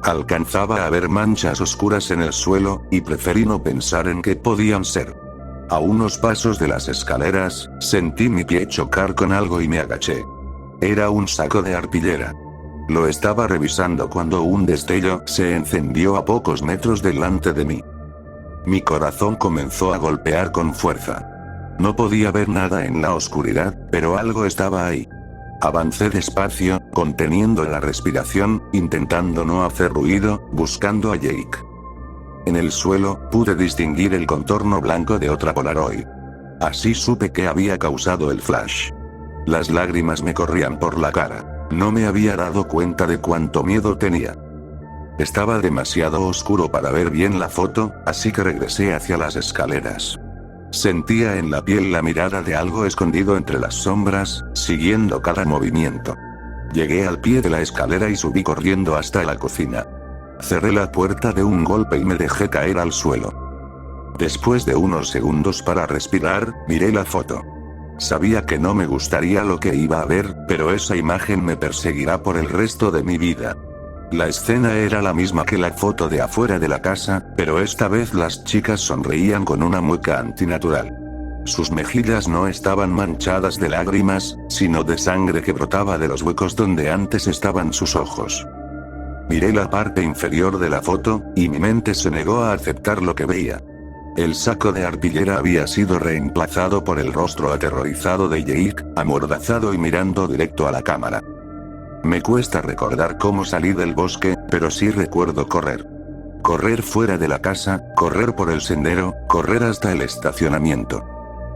Alcanzaba a ver manchas oscuras en el suelo, y preferí no pensar en qué podían ser. A unos pasos de las escaleras, sentí mi pie chocar con algo y me agaché. Era un saco de arpillera. Lo estaba revisando cuando un destello se encendió a pocos metros delante de mí. Mi corazón comenzó a golpear con fuerza. No podía ver nada en la oscuridad, pero algo estaba ahí. Avancé despacio, conteniendo la respiración, intentando no hacer ruido, buscando a Jake. En el suelo, pude distinguir el contorno blanco de otra Polaroid. Así supe que había causado el flash. Las lágrimas me corrían por la cara. No me había dado cuenta de cuánto miedo tenía. Estaba demasiado oscuro para ver bien la foto, así que regresé hacia las escaleras. Sentía en la piel la mirada de algo escondido entre las sombras, siguiendo cada movimiento. Llegué al pie de la escalera y subí corriendo hasta la cocina. Cerré la puerta de un golpe y me dejé caer al suelo. Después de unos segundos para respirar, miré la foto. Sabía que no me gustaría lo que iba a ver, pero esa imagen me perseguirá por el resto de mi vida. La escena era la misma que la foto de afuera de la casa, pero esta vez las chicas sonreían con una mueca antinatural. Sus mejillas no estaban manchadas de lágrimas, sino de sangre que brotaba de los huecos donde antes estaban sus ojos. Miré la parte inferior de la foto, y mi mente se negó a aceptar lo que veía. El saco de arpillera había sido reemplazado por el rostro aterrorizado de Jake, amordazado y mirando directo a la cámara. Me cuesta recordar cómo salí del bosque, pero sí recuerdo correr. Correr fuera de la casa, correr por el sendero, correr hasta el estacionamiento.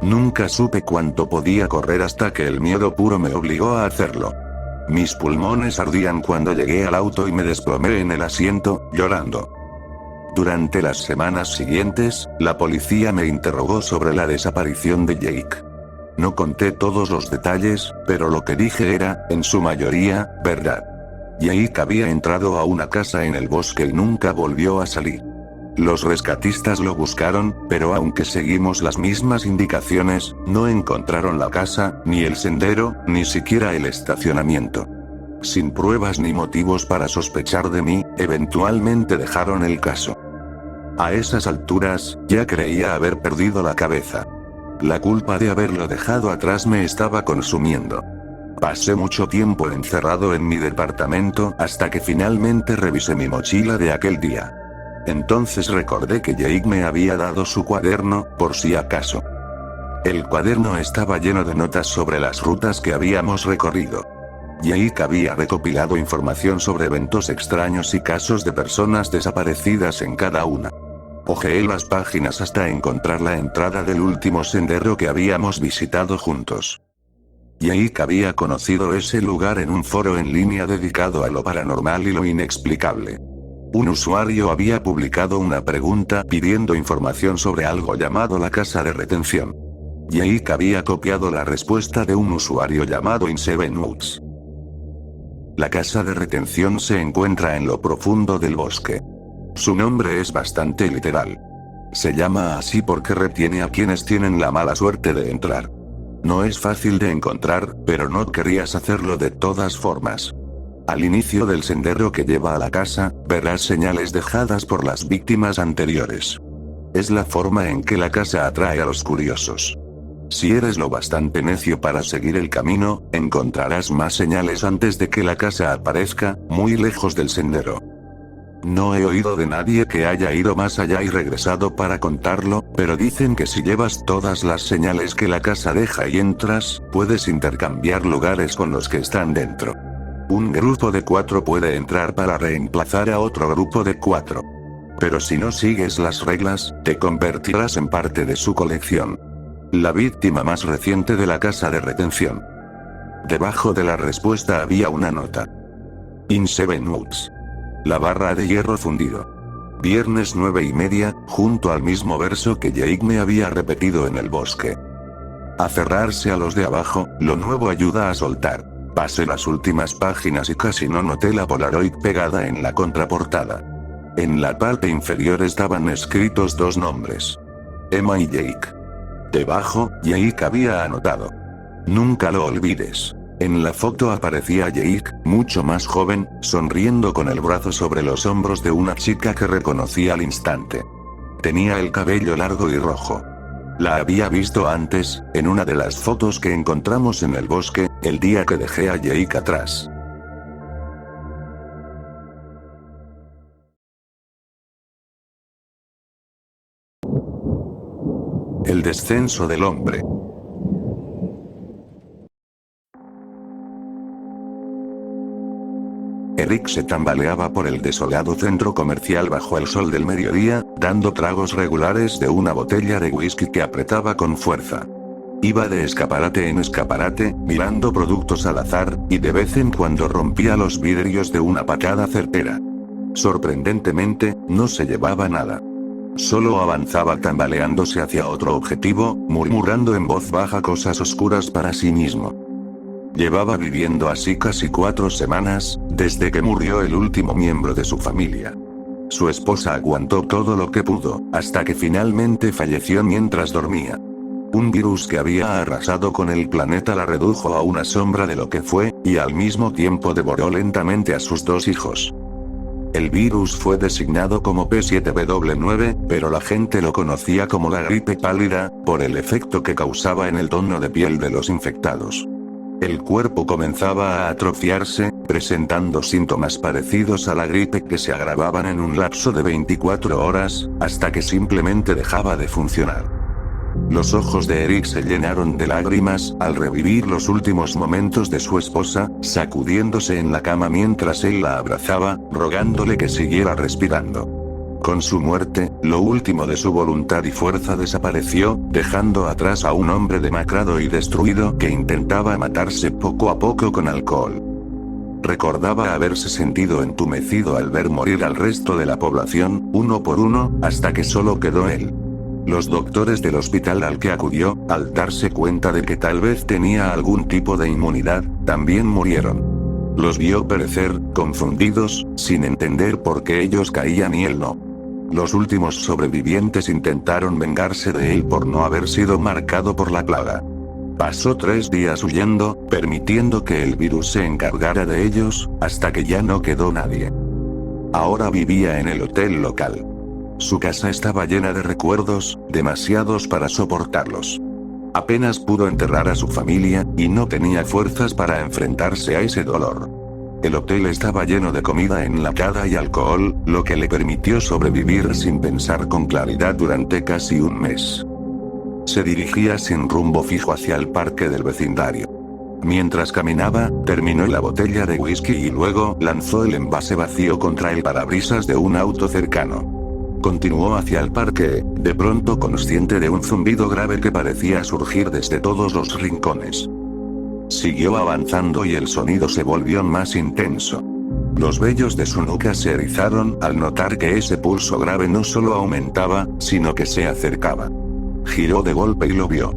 Nunca supe cuánto podía correr hasta que el miedo puro me obligó a hacerlo. Mis pulmones ardían cuando llegué al auto y me desplomé en el asiento, llorando. Durante las semanas siguientes, la policía me interrogó sobre la desaparición de Jake. No conté todos los detalles, pero lo que dije era, en su mayoría, verdad. Jake había entrado a una casa en el bosque y nunca volvió a salir. Los rescatistas lo buscaron, pero aunque seguimos las mismas indicaciones, no encontraron la casa, ni el sendero, ni siquiera el estacionamiento. Sin pruebas ni motivos para sospechar de mí, eventualmente dejaron el caso. A esas alturas, ya creía haber perdido la cabeza. La culpa de haberlo dejado atrás me estaba consumiendo. Pasé mucho tiempo encerrado en mi departamento hasta que finalmente revisé mi mochila de aquel día. Entonces recordé que Jake me había dado su cuaderno, por si acaso. El cuaderno estaba lleno de notas sobre las rutas que habíamos recorrido. Jake había recopilado información sobre eventos extraños y casos de personas desaparecidas en cada una. Hojeé las páginas hasta encontrar la entrada del último sendero que habíamos visitado juntos. Jake había conocido ese lugar en un foro en línea dedicado a lo paranormal y lo inexplicable. Un usuario había publicado una pregunta pidiendo información sobre algo llamado la casa de retención. Jake había copiado la respuesta de un usuario llamado In7Woods. La casa de retención se encuentra en lo profundo del bosque. Su nombre es bastante literal. Se llama así porque retiene a quienes tienen la mala suerte de entrar. No es fácil de encontrar, pero no querías hacerlo de todas formas. Al inicio del sendero que lleva a la casa, verás señales dejadas por las víctimas anteriores. Es la forma en que la casa atrae a los curiosos. Si eres lo bastante necio para seguir el camino, encontrarás más señales antes de que la casa aparezca, muy lejos del sendero. No he oído de nadie que haya ido más allá y regresado para contarlo, pero dicen que si llevas todas las señales que la casa deja y entras, puedes intercambiar lugares con los que están dentro. Un grupo de 4 puede entrar para reemplazar a otro grupo de 4. Pero si no sigues las reglas, te convertirás en parte de su colección. La víctima más reciente de la casa de retención. Debajo de la respuesta había una nota. In7Woods. La barra de hierro fundido. Viernes 9:30, junto al mismo verso que Jake me había repetido en el bosque. Aferrarse a los de abajo, lo nuevo ayuda a soltar. Pasé las últimas páginas y casi no noté la Polaroid pegada en la contraportada. En la parte inferior estaban escritos 2 nombres. Emma y Jake. Debajo, Jake había anotado. Nunca lo olvides. En la foto aparecía Jake, mucho más joven, sonriendo con el brazo sobre los hombros de una chica que reconocí al instante. Tenía el cabello largo y rojo. La había visto antes, en una de las fotos que encontramos en el bosque, el día que dejé a Jake atrás. El descenso del hombre. Eric se tambaleaba por el desolado centro comercial bajo el sol del mediodía, dando tragos regulares de una botella de whisky que apretaba con fuerza. Iba de escaparate en escaparate, mirando productos al azar, y de vez en cuando rompía los vidrios de una patada certera. Sorprendentemente, no se llevaba nada. Solo avanzaba tambaleándose hacia otro objetivo, murmurando en voz baja cosas oscuras para sí mismo. Llevaba viviendo así casi 4 semanas, desde que murió el último miembro de su familia. Su esposa aguantó todo lo que pudo, hasta que finalmente falleció mientras dormía. Un virus que había arrasado con el planeta la redujo a una sombra de lo que fue, y al mismo tiempo devoró lentamente a sus 2 hijos. El virus fue designado como P7W9, pero la gente lo conocía como la gripe pálida, por el efecto que causaba en el tono de piel de los infectados. El cuerpo comenzaba a atrofiarse, presentando síntomas parecidos a la gripe que se agravaban en un lapso de 24 horas, hasta que simplemente dejaba de funcionar. Los ojos de Eric se llenaron de lágrimas al revivir los últimos momentos de su esposa, sacudiéndose en la cama mientras él la abrazaba, rogándole que siguiera respirando. Con su muerte, lo último de su voluntad y fuerza desapareció, dejando atrás a un hombre demacrado y destruido que intentaba matarse poco a poco con alcohol. Recordaba haberse sentido entumecido al ver morir al resto de la población, uno por uno, hasta que solo quedó él. Los doctores del hospital al que acudió, al darse cuenta de que tal vez tenía algún tipo de inmunidad, también murieron. Los vio perecer, confundidos, sin entender por qué ellos caían y él no. Los últimos sobrevivientes intentaron vengarse de él por no haber sido marcado por la plaga. Pasó 3 días huyendo, permitiendo que el virus se encargara de ellos, hasta que ya no quedó nadie. Ahora vivía en el hotel local. Su casa estaba llena de recuerdos, demasiados para soportarlos. Apenas pudo enterrar a su familia, y no tenía fuerzas para enfrentarse a ese dolor. El hotel estaba lleno de comida enlatada y alcohol, lo que le permitió sobrevivir sin pensar con claridad durante casi un mes. Se dirigía sin rumbo fijo hacia el parque del vecindario. Mientras caminaba, terminó la botella de whisky y luego lanzó el envase vacío contra el parabrisas de un auto cercano. Continuó hacia el parque, de pronto consciente de un zumbido grave que parecía surgir desde todos los rincones. Siguió avanzando y el sonido se volvió más intenso. Los vellos de su nuca se erizaron al notar que ese pulso grave no solo aumentaba, sino que se acercaba. Giró de golpe y lo vio.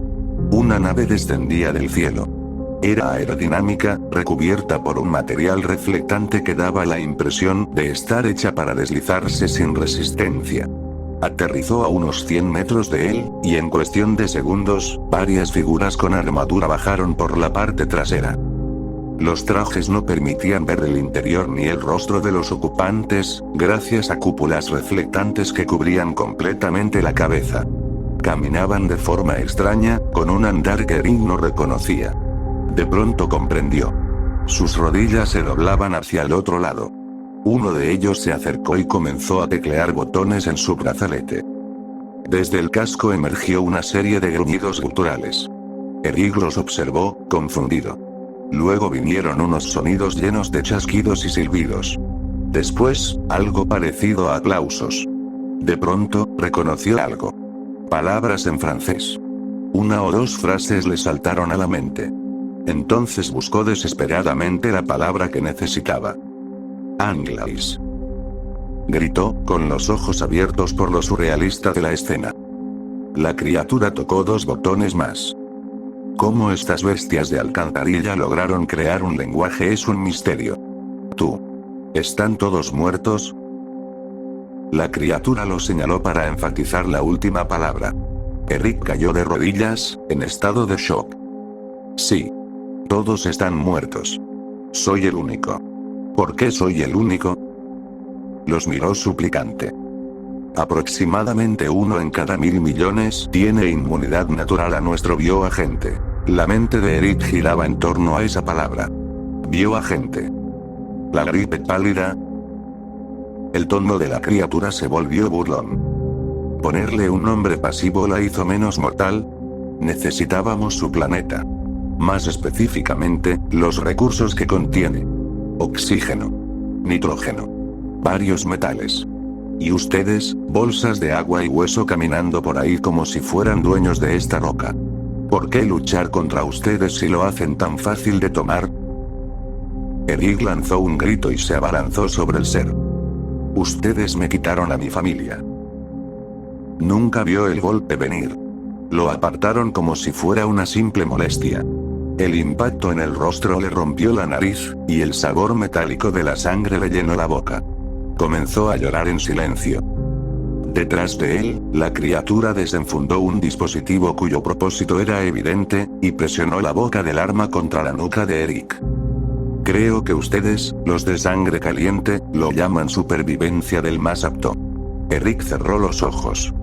Una nave descendía del cielo. Era aerodinámica, recubierta por un material reflectante que daba la impresión de estar hecha para deslizarse sin resistencia. Aterrizó a unos 100 metros de él, y en cuestión de segundos, varias figuras con armadura bajaron por la parte trasera. Los trajes no permitían ver el interior ni el rostro de los ocupantes, gracias a cúpulas reflectantes que cubrían completamente la cabeza. Caminaban de forma extraña, con un andar que Eric no reconocía. De pronto comprendió. Sus rodillas se doblaban hacia el otro lado. Uno de ellos se acercó y comenzó a teclear botones en su brazalete. Desde el casco emergió una serie de gruñidos guturales. Eric los observó, confundido. Luego vinieron unos sonidos llenos de chasquidos y silbidos. Después, algo parecido a aplausos. De pronto, reconoció algo. Palabras en francés. 1 o 2 frases le saltaron a la mente. Entonces buscó desesperadamente la palabra que necesitaba. Anglais. Gritó, con los ojos abiertos por lo surrealista de la escena. La criatura tocó 2 botones más. ¿Cómo estas bestias de alcantarilla lograron crear un lenguaje es un misterio? ¿Tú? ¿Están todos muertos? La criatura lo señaló para enfatizar la última palabra. Eric cayó de rodillas, en estado de shock. Sí. Todos están muertos. Soy el único. ¿Por qué soy el único? Los miró suplicante. Aproximadamente 1 en cada 1000 millones tiene inmunidad natural a nuestro bioagente. La mente de Eric giraba en torno a esa palabra. Bioagente. La gripe pálida. El tono de la criatura se volvió burlón. Ponerle un nombre pasivo la hizo menos mortal. Necesitábamos su planeta. Más específicamente, los recursos que contiene. Oxígeno. nitrógeno, varios metales. Y ustedes, bolsas de agua y hueso caminando por ahí como si fueran dueños de esta roca. ¿Por qué luchar contra ustedes si lo hacen tan fácil de tomar? Eric lanzó un grito y se abalanzó sobre el ser. Ustedes me quitaron a mi familia. Nunca vio el golpe venir. Lo apartaron como si fuera una simple molestia. El impacto en el rostro le rompió la nariz, y el sabor metálico de la sangre le llenó la boca. Comenzó a llorar en silencio. Detrás de él, la criatura desenfundó un dispositivo cuyo propósito era evidente, y presionó la boca del arma contra la nuca de Eric. Creo que ustedes, los de sangre caliente, lo llaman supervivencia del más apto. Eric cerró los ojos.